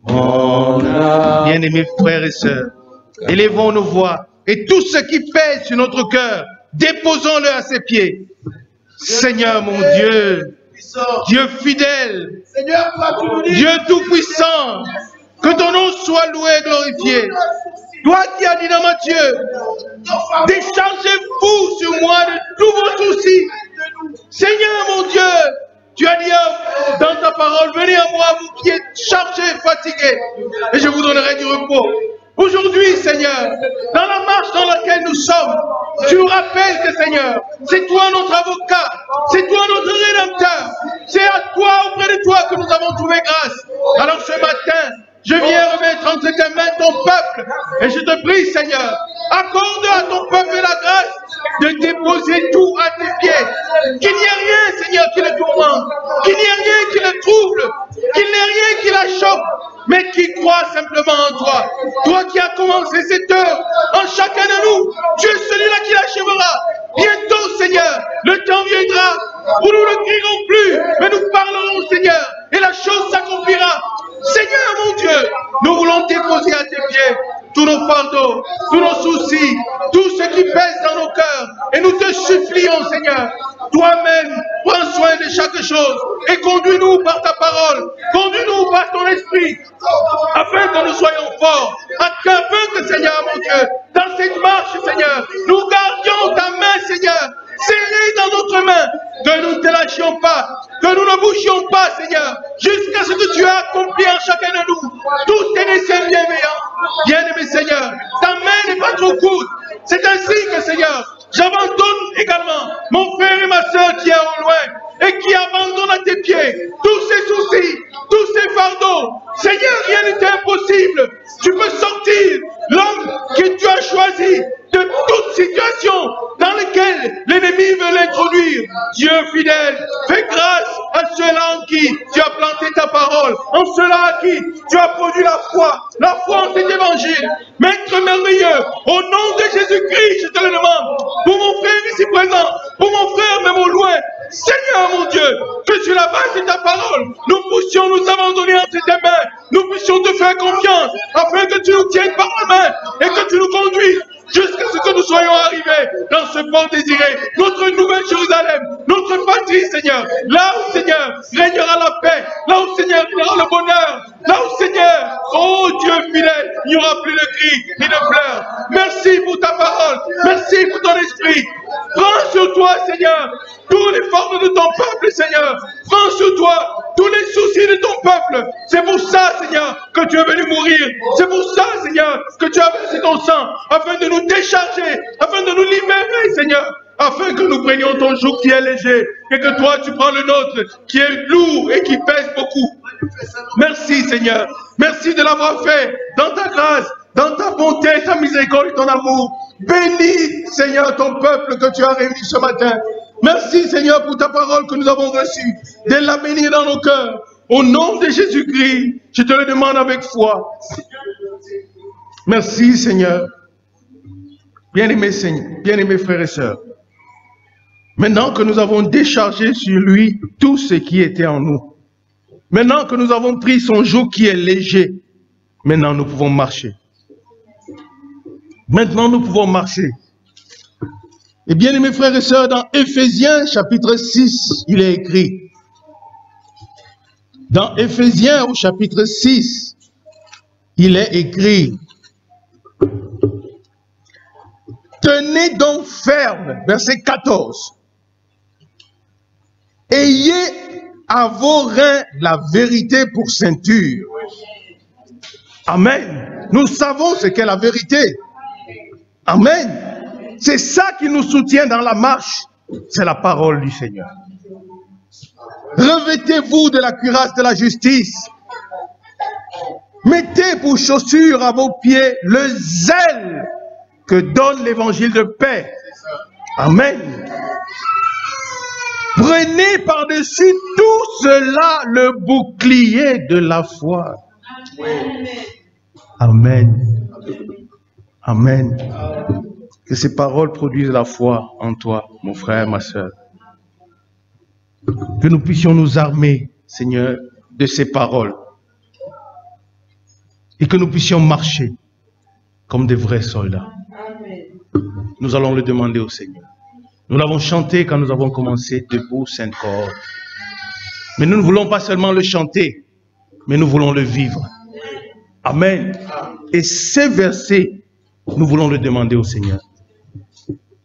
mon âme. Bien-aimés frères et sœurs, élevons nos voix et tout ce qui pèse sur notre cœur, déposons-le à ses pieds. Seigneur mon Dieu, Dieu fidèle, Dieu tout-puissant, que ton nom soit loué et glorifié. Toi qui as dit dans Matthieu, déchargez-vous sur moi de tous vos soucis. Seigneur mon Dieu, tu as dit dans ta parole, venez à moi vous qui êtes chargés et fatigués, et je vous donnerai du repos. Aujourd'hui, Seigneur, dans la marche dans laquelle nous sommes, tu nous rappelles que, Seigneur, c'est toi notre avocat, c'est toi notre Rédempteur, c'est à toi, auprès de toi, que nous avons trouvé grâce. Alors ce matin, je viens remettre entre tes mains ton peuple, et je te prie, Seigneur, accorde à ton peuple la grâce de déposer tout à tes pieds. Qu'il n'y ait rien, Seigneur, qui le tourmente, qu'il n'y ait rien qui le trouble, qu'il n'y ait rien qui la choque, mais qui croit simplement en toi. Toi qui as commencé cette heure en chacun de nous, tu es celui-là qui l'achèvera. Bientôt, Seigneur, le temps viendra où nous ne crierons plus, mais nous parlerons, Seigneur, et la chose s'accomplira. Seigneur mon Dieu, nous voulons déposer à tes pieds tous nos fardeaux, tous nos soucis, tout ce qui pèse dans nos cœurs. Et nous te supplions, Seigneur, toi-même, prends soin de chaque chose et conduis-nous par ta parole, conduis-nous par ton esprit, afin que nous soyons forts, afin que, Seigneur mon Dieu, dans cette marche, Seigneur, nous gardions ta main, Seigneur, serrée dans notre main, que nous ne te lâchions pas, que nous ne bougions pas, Seigneur, jusqu'à ce que tu as accompli en chacun de nous tous tes desseins bienveillants. Bien-aimé Seigneur, ta main n'est pas trop courte. C'est ainsi que, Seigneur, j'abandonne également mon frère et ma soeur qui est au loin et qui abandonne à tes pieds tous ces soucis, tous ces fardeaux. Seigneur, rien n'est impossible. Tu peux sortir l'homme que tu as choisi de toute situation dans laquelle l'ennemi veut l'introduire. Dieu fidèle, fais grâce à ceux-là en qui tu as planté ta parole, en ceux-là à qui tu as produit la foi en cet évangile. Maître merveilleux, au nom de Jésus-Christ, je te le demande, pour mon frère ici présent, pour mon frère même au loin, Seigneur mon Dieu, que sur la base de ta parole, nous puissions nous abandonner entre tes mains, nous puissions te faire confiance, afin que tu nous tiennes par la main et que tu nous conduises jusqu'à ce que nous soyons arrivés dans ce port désiré, notre nouvelle Jérusalem, notre patrie, Seigneur, là où, Seigneur, régnera la paix, là où, Seigneur, régnera le bonheur, là où, Seigneur, oh Dieu fidèle, il n'y aura plus de cris ni de pleurs. Merci pour ta parole, merci pour ton esprit. Prends sur toi, Seigneur, tous les formes de ton peuple, Seigneur. Prends sur toi tous les soucis de ton peuple. C'est pour ça, Seigneur, que tu es venu mourir. C'est pour ça, Seigneur, que tu as versé ton sang, afin de nous décharger, afin de nous libérer, Seigneur, afin que nous prenions ton joug qui est léger, et que toi, tu prends le nôtre, qui est lourd et qui pèse beaucoup. Merci, Seigneur. Merci de l'avoir fait dans ta grâce, dans ta bonté, ta miséricorde et ton amour. Bénis, Seigneur, ton peuple que tu as réuni ce matin. Merci, Seigneur, pour ta parole que nous avons reçue, de la bénir dans nos cœurs. Au nom de Jésus-Christ, je te le demande avec foi. Merci, Seigneur. Bien-aimés, Seigneur, bien-aimés frères et sœurs, maintenant que nous avons déchargé sur lui tout ce qui était en nous, maintenant que nous avons pris son joug qui est léger, maintenant nous pouvons marcher. Maintenant nous pouvons marcher. Et bien aimés frères et sœurs, dans Éphésiens chapitre 6, il est écrit. Dans Éphésiens au chapitre 6, il est écrit. Tenez donc ferme, verset 14. Ayez à vos reins la vérité pour ceinture. Amen. Nous savons ce qu'est la vérité. Amen. C'est ça qui nous soutient dans la marche. C'est la parole du Seigneur. Revêtez-vous de la cuirasse de la justice. Mettez pour chaussure à vos pieds le zèle que donne l'évangile de paix. Amen. Prenez par-dessus tout cela le bouclier de la foi. Amen. Amen. Que ces paroles produisent la foi en toi, mon frère, ma soeur. Que nous puissions nous armer, Seigneur, de ces paroles. Et que nous puissions marcher comme des vrais soldats. Nous allons le demander au Seigneur. Nous l'avons chanté quand nous avons commencé Debout, Sainte Cohorte. Mais nous ne voulons pas seulement le chanter, mais nous voulons le vivre. Amen. Et ces versets, nous voulons le demander au Seigneur.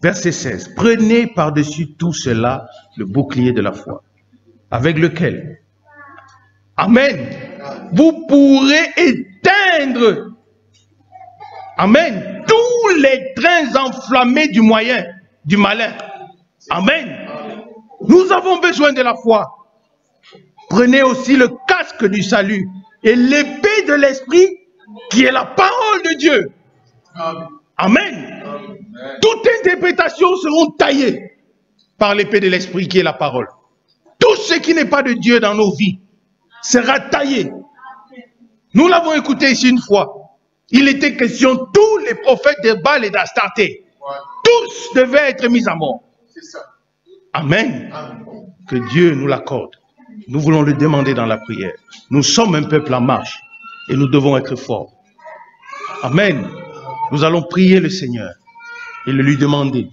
Verset 16. Prenez par-dessus tout cela le bouclier de la foi, avec lequel, amen, vous pourrez éteindre, amen, tous les trains enflammés du malin. Amen. Nous avons besoin de la foi. Prenez aussi le casque du salut et l'épée de l'esprit qui est la parole de Dieu. Amen. Toute interprétation seront taillées par l'épée de l'esprit qui est la parole. Tout ce qui n'est pas de Dieu dans nos vies sera taillé. Nous l'avons écouté ici une fois. Il était question, tous les prophètes de Baal et d'Astarté, tous devaient être mis à mort. Amen. Que Dieu nous l'accorde. Nous voulons le demander dans la prière. Nous sommes un peuple en marche et nous devons être forts. Amen. Nous allons prier le Seigneur et le lui demander.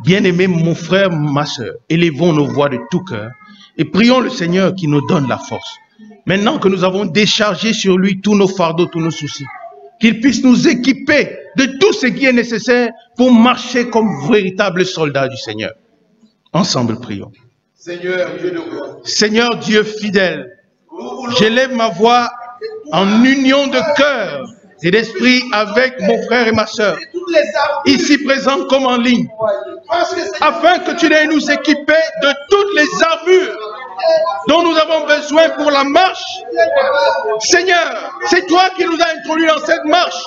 Bien-aimé mon frère, ma soeur, élevons nos voix de tout cœur et prions le Seigneur qui nous donne la force. Maintenant que nous avons déchargé sur lui tous nos fardeaux, tous nos soucis, qu'il puisse nous équiper de tout ce qui est nécessaire pour marcher comme véritables soldats du Seigneur. Ensemble, prions. Seigneur Dieu fidèle, j'élève ma voix en union de cœur et d'esprit avec mon frère et ma soeur, ici présents comme en ligne, afin que tu aies nous équiper de toutes les armures dont nous avons besoin pour la marche. Seigneur, c'est toi qui nous as introduits dans cette marche.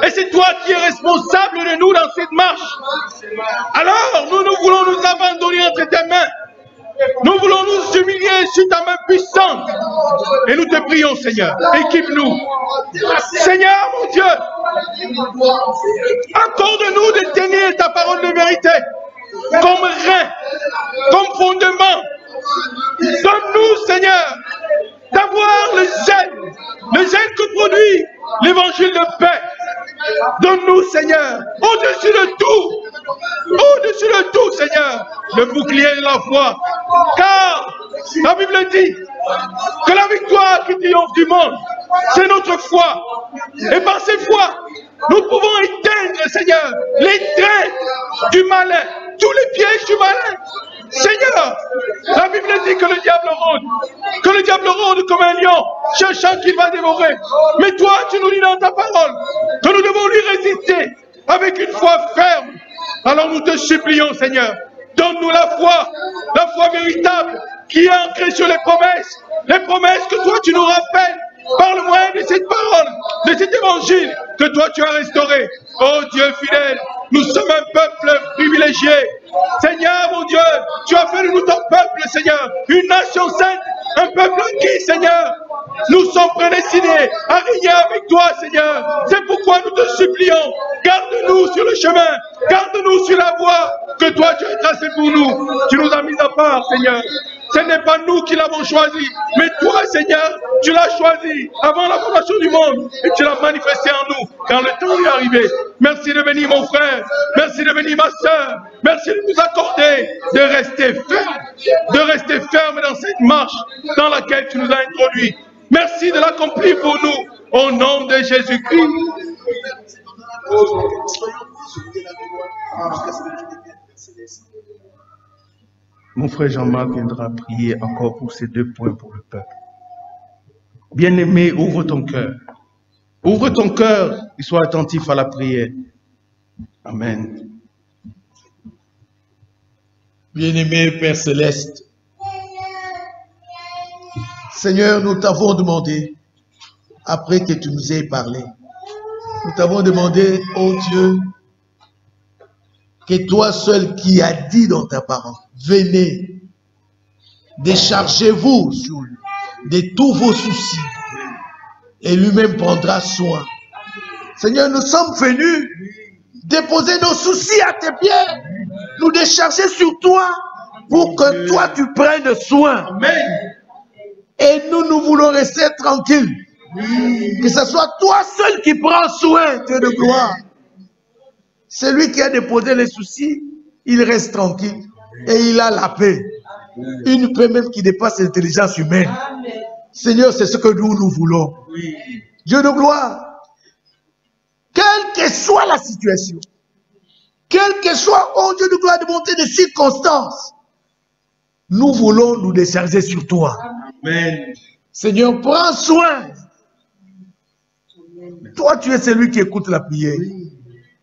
Et c'est toi qui es responsable de nous dans cette marche. Alors, nous voulons nous abandonner entre tes mains. Nous voulons nous humilier sur ta main puissante. Et nous te prions, Seigneur, équipe-nous. Seigneur, mon Dieu, accorde-nous de tenir ta parole de vérité comme rein, comme fondement. Donne-nous, Seigneur, d'avoir le zèle que produit l'évangile de paix. Donne-nous, Seigneur, au-dessus de tout, Seigneur, le bouclier de la foi. Car la Bible dit que la victoire qui triomphe du monde, c'est notre foi. Et par cette foi, nous pouvons éteindre, Seigneur, les trains du malin, tous les pièges du malin. Seigneur, la Bible dit que le diable rôde. Que le diable rôde comme un lion, cherchant qu'il va dévorer. Mais toi, tu nous dis dans ta parole que nous devons lui résister avec une foi ferme. Alors nous te supplions, Seigneur, donne-nous la foi véritable qui est ancrée sur les promesses que toi tu nous rappelles par le moyen de cette parole, de cet évangile que toi tu as restauré. Oh Dieu fidèle, nous sommes un peuple privilégié. Seigneur, mon Dieu, tu as fait de nous ton peuple, Seigneur, une nation sainte, un peuple qui, Seigneur, nous sommes prédestinés à régner avec toi, Seigneur. C'est pourquoi nous te supplions, garde-nous sur le chemin, garde-nous sur la voie que toi tu as tracée pour nous. Tu nous as mis à part, Seigneur. Ce n'est pas nous qui l'avons choisi, mais toi, Seigneur, tu l'as choisi avant la fondation du monde et tu l'as manifesté en nous quand le temps est arrivé. Merci de bénir mon frère, merci de bénir ma soeur, merci de nous accorder de rester ferme dans cette marche dans laquelle tu nous as introduits. Merci de l'accomplir pour nous au nom de Jésus-Christ. Mon frère Jean-Marc viendra prier encore pour ces 2 points pour le peuple. Bien-aimé, ouvre ton cœur. Ouvre ton cœur et sois attentif à la prière. Amen. Bien-aimé Père Céleste, Seigneur, nous t'avons demandé, après que tu nous aies parlé, nous t'avons demandé, oh Dieu, que toi seul qui as dit dans ta parole, venez, déchargez-vous sur lui de tous vos soucis et lui-même prendra soin. Seigneur, nous sommes venus déposer nos soucis à tes pieds, nous décharger sur toi pour que toi tu prennes soin. Amen. Et nous voulons rester tranquilles. Que ce soit toi seul qui prends soin, Dieu de gloire. Celui qui a déposé les soucis, il reste tranquille et il a la paix. Une paix même qui dépasse l'intelligence humaine. Seigneur, c'est ce que nous voulons. Dieu de gloire, quelle que soit la situation, quelle que soit, oh Dieu de gloire, de montée des circonstances, nous voulons nous décharger sur toi. Amen. Seigneur, prends soin. Toi, tu es celui qui écoute la prière.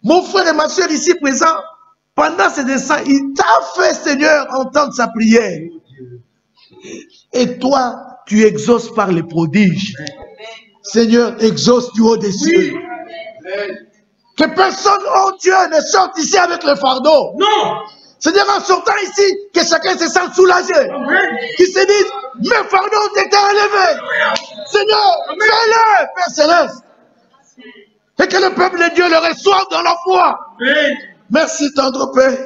Mon frère et ma soeur ici présents, pendant ces instants, il t'a fait, Seigneur, entendre sa prière. Et toi, tu exauces par les prodiges. Seigneur, exauce du haut des cieux. Que personne, oh Dieu, ne sorte ici avec le fardeau. Non. Seigneur, en sortant ici, que chacun se sente soulagé. Qu'il se dise, mes fardeaux ont été enlevés. Seigneur, fais-le, Père Céleste. Et que le peuple de Dieu le reçoive dans la foi. Merci, tendre Père.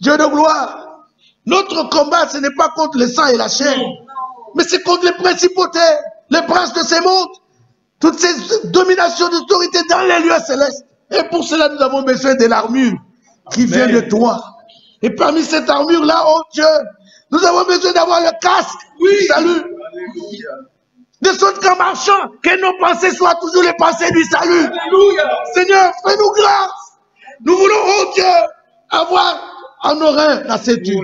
Dieu de gloire. Notre combat, ce n'est pas contre le sang et la chair, mais c'est contre les principautés, les princes de ces mondes, toutes ces dominations d'autorité dans les lieux célestes. Et pour cela, nous avons besoin de l'armure qui vient de toi. Et parmi cette armure-là, oh Dieu, nous avons besoin d'avoir le casque. Oui. Salut. De sorte qu'en marchant, que nos pensées soient toujours les pensées du salut. Alléluia. Seigneur, fais-nous grâce. Nous voulons, oh Dieu, avoir en nos reins la certitude.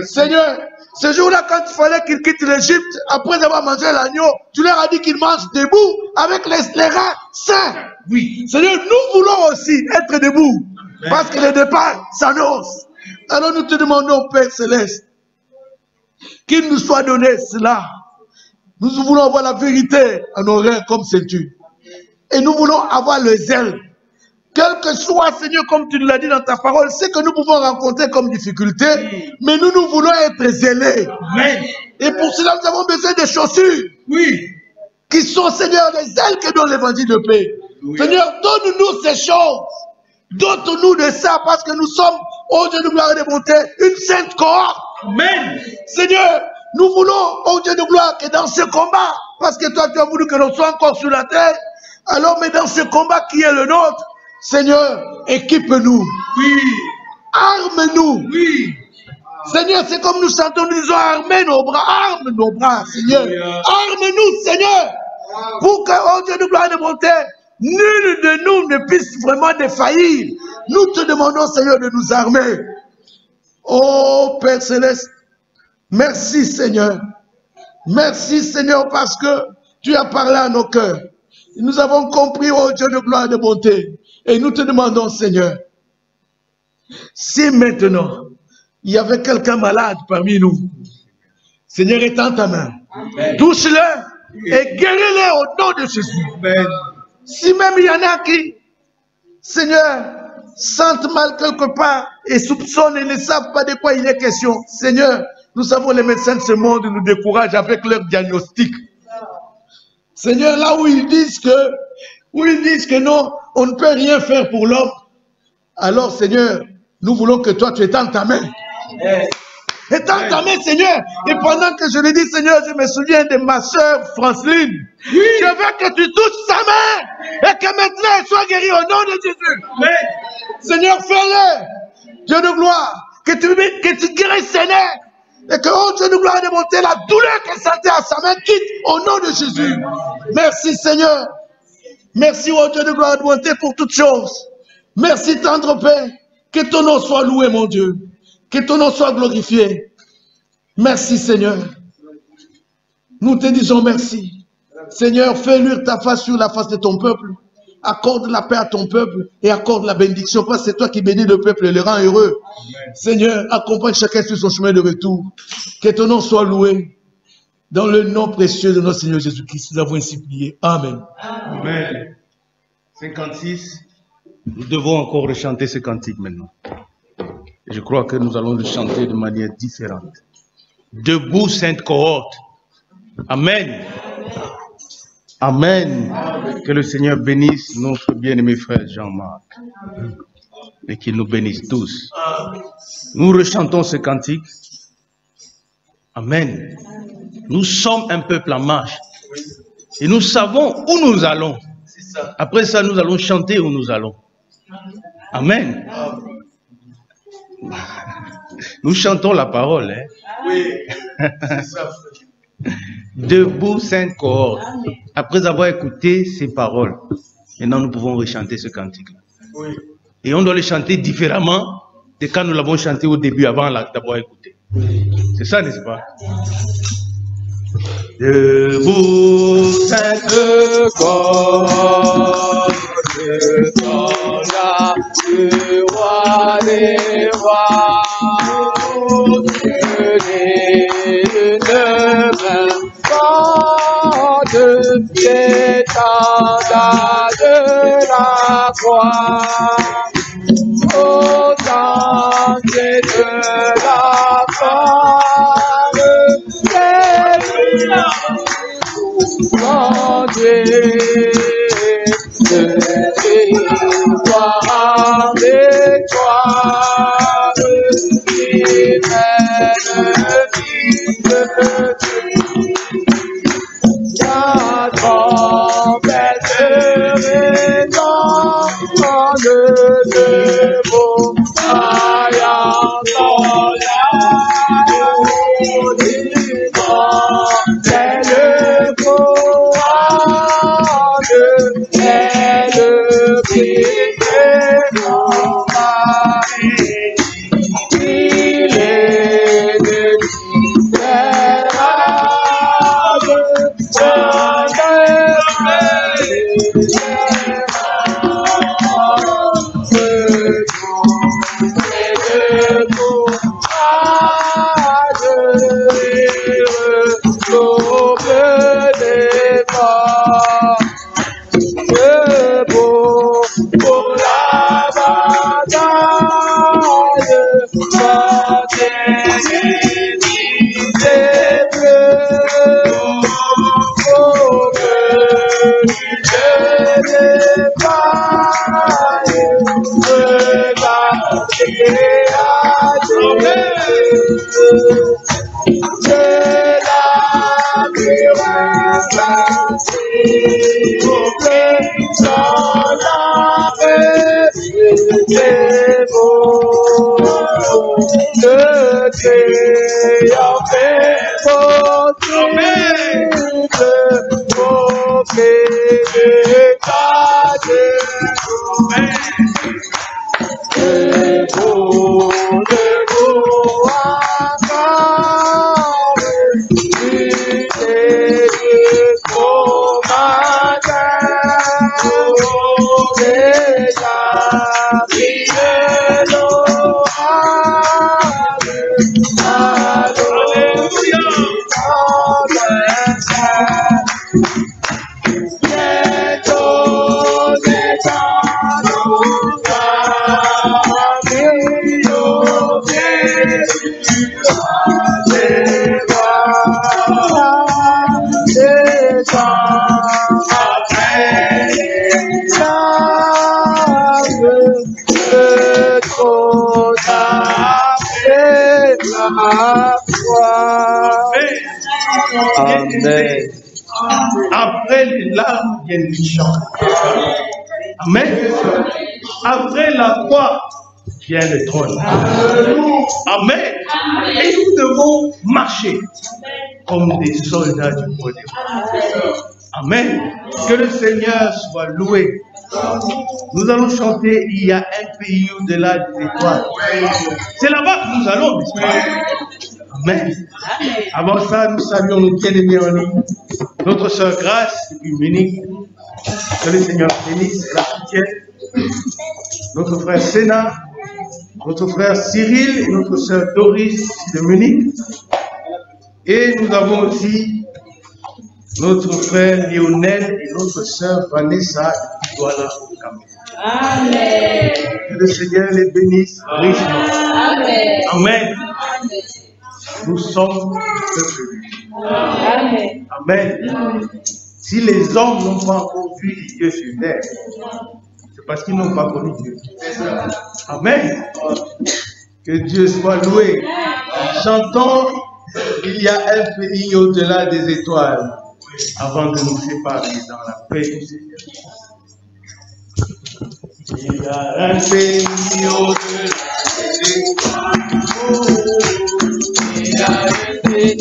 Seigneur, ce jour-là, quand il fallait qu'ils quittent l'Égypte, après avoir mangé l'agneau, tu leur as dit qu'ils mangent debout avec les reins sains. Oui. Seigneur, nous voulons aussi être debout. Parce que le départ s'annonce. Alors nous te demandons, Père Céleste, qu'il nous soit donné cela. Nous voulons avoir la vérité en nos reins comme ceinture. Et nous voulons avoir le zèle. Quel que soit, Seigneur, comme tu nous l'as dit dans ta parole, c'est que nous pouvons rencontrer comme difficulté, mais nous voulons être zélés. Amen. Et pour cela, nous avons besoin de chaussures. Oui. Qui sont, Seigneur, les ailes que donne l'évangile de paix. Oui. Seigneur, donne-nous ces choses. Dote-nous de ça parce que nous sommes, oh Dieu de gloire et de bonté, une sainte cohorte. Amen. Seigneur, nous voulons, oh Dieu de gloire, que dans ce combat, parce que toi tu as voulu que l'on soit encore sur la terre, alors mais dans ce combat qui est le nôtre, Seigneur, équipe-nous. Oui. Arme-nous. Oui. Seigneur, c'est comme nous chantons, nous disons armez nos bras, arme nos bras, Seigneur. Arme-nous, Seigneur, pour que, oh Dieu de gloire et de bonté, nul de nous ne puisse vraiment défaillir. Nous te demandons, Seigneur, de nous armer. Oh Père Céleste, Merci Seigneur. Merci Seigneur parce que tu as parlé à nos cœurs. Nous avons compris, oh Dieu de gloire et de bonté. Et nous te demandons Seigneur, si maintenant il y avait quelqu'un malade parmi nous, Seigneur, étends ta main. Touche-le et guéris-le au nom de Jésus. Amen. Si même il y en a qui, Seigneur, sentent mal quelque part et soupçonnent et ne savent pas de quoi il est question, Seigneur, nous savons les médecins de ce monde nous découragent avec leur diagnostic. Seigneur, là où ils disent que non, on ne peut rien faire pour l'homme, alors Seigneur, nous voulons que toi tu étendes ta main. Étends ta main, Seigneur. Et pendant que je le dis, Seigneur, je me souviens de ma soeur Franceline. Je veux que tu touches sa main et que maintenant elle soit guérie au nom de Jésus. Seigneur, fais-le. Dieu de gloire, que tu guérisses ses nerfs. Et que, oh Dieu de gloire et de bonté, la douleur qu'elle sentait à sa main quitte au nom de Jésus. Merci Seigneur. Merci, oh Dieu de gloire et de bonté, pour toutes choses. Merci, tendre Père. Que ton nom soit loué, mon Dieu. Que ton nom soit glorifié. Merci, Seigneur. Nous te disons merci. Seigneur, fais luire ta face sur la face de ton peuple. Accorde la paix à ton peuple et accorde la bénédiction. Parce que c'est toi qui bénis le peuple et le rend heureux. Amen. Seigneur, accompagne chacun sur son chemin de retour. Que ton nom soit loué. Dans le nom précieux de notre Seigneur Jésus-Christ, nous avons ainsi prié. Amen. Amen. 56. Nous devons encore rechanter ce cantique maintenant. Je crois que nous allons le chanter de manière différente. Debout, sainte cohorte. Amen. Amen. Que le Seigneur bénisse notre bien-aimé frère Jean-Marc. Et qu'il nous bénisse tous. Nous rechantons ce cantique. Amen. Nous sommes un peuple en marche. Et nous savons où nous allons. Après ça, nous allons chanter où nous allons. Amen. Nous chantons la parole. Hein? Oui, c'est ça. Debout, sainte cohorte. Après avoir écouté ces paroles, maintenant nous pouvons rechanter ce cantique-là. Oui. Et on doit le chanter différemment de quand nous l'avons chanté au début, avant d'avoir écouté. C'est ça, n'est-ce pas? Debout, sainte cohorte. Le roi des rois, ne meurt pas de l'étendard de la croix, au danger de la femme, mon Dieu. Victoire, victoire, qui la trompette résonne de beau vaillant c'est le courage, c'est le prix de mon mari. Il est de le trône après la foi. Amen. Après les larmes viennent les chants. Amen. Après la croix vient le trône. Amen. Et nous devons marcher comme des soldats du royaume. Amen. Que le Seigneur soit loué. Nous allons chanter « Il y a un pays au-delà des étoiles ». C'est là-bas que nous allons, n'est-ce pas? Amen. Avant ça, nous saluons nos bien-aimés en ligne. Notre sœur Grâce depuis Munich. Que le Seigneur bénisse et la soutienne. Notre frère Sénat, notre frère Cyril et notre sœur Doris de Munich. Et nous avons aussi notre frère Lionel et notre sœur Vanessa qui doit là au Cameroun. Amen. Que le Seigneur les bénisse richement. Amen. Amen. Nous sommes le peuple. Amen. Amen. Si les hommes n'ont pas encore vu Dieu sur terre, c'est parce qu'ils n'ont pas connu Dieu. Amen. Que Dieu soit loué. Chantons, il y a un pays au-delà des étoiles, avant de nous séparer dans la paix du Seigneur. Il y a un pays au-delà des étoiles. Il y a un pays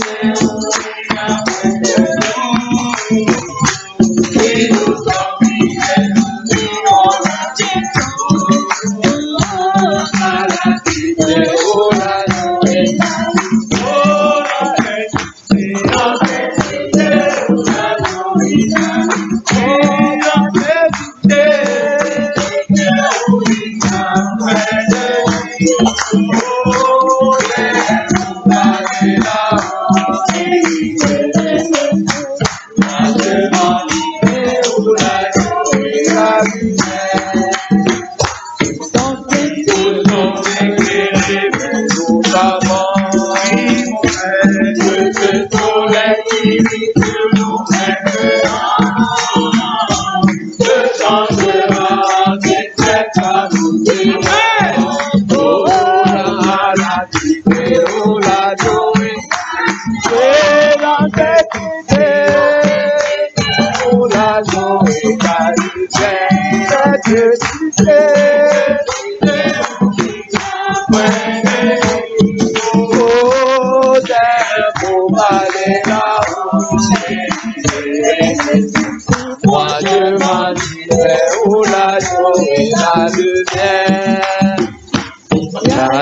moi je m'admire où la joie et la lumière.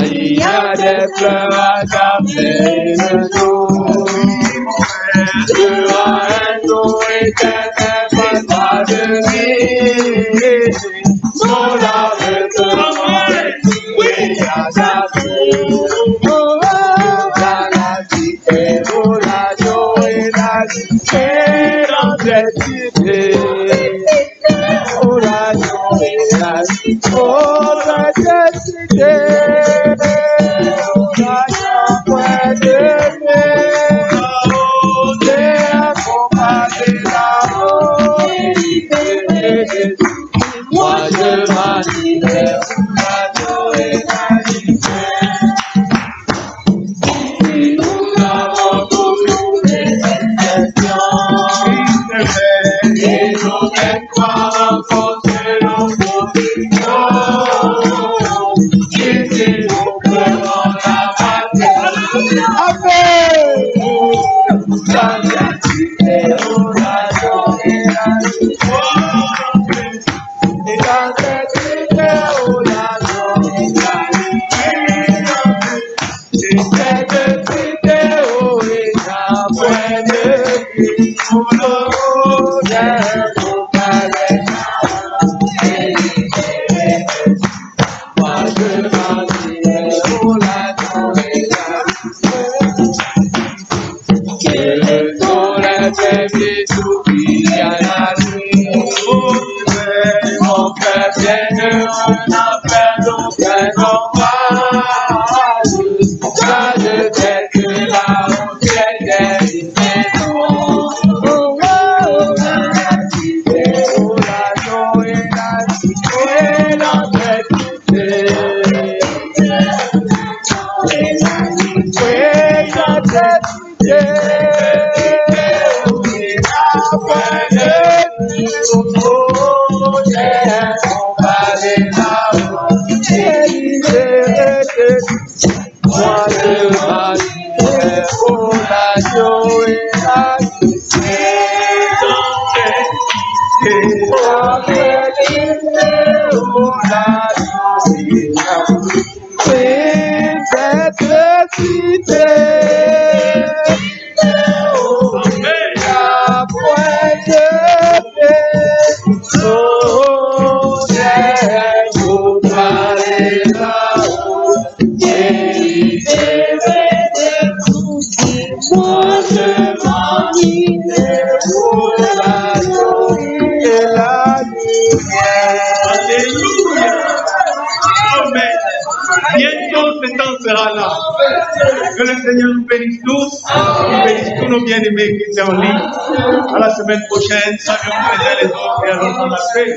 Il y a des fleurs à garder le dos. Tu as un dos éternel, pas de vie. Mon âme te demande, oui, à ta vie. La cité, oh la joie et la cité, dans cette cité. Oh la joie et la cité, oh la cité. Oh la joie de Dieu, oh Dieu, accompagné là-haut. Moi je m'admire, la joie et la cité. Nous avons toujours des questions et nous espoirs rencontrer nos convictions. Et si nous prenons la bataille, dans la cité, on a donné la cité. Et dans cette cité, on a donné la cité. Et cette cité, on est à point de vie. Pour le haut d'un palais. Moi je m'admire, on a donné la cité. Que le soleil fait tout brille à la nuit. Mon cœur bien-heureux n'a fait aucun combat. Je sais que là-haut c'est des maisons. Oh, la cité, oh, la joie et la cité, dans cette Bientôt, ce temps sera là. Que le Seigneur nous bénisse tous, nous bénisse tous nos bien-aimés qui étaient en ligne. À la semaine prochaine, saluons les uns les autres et allons dans la paix.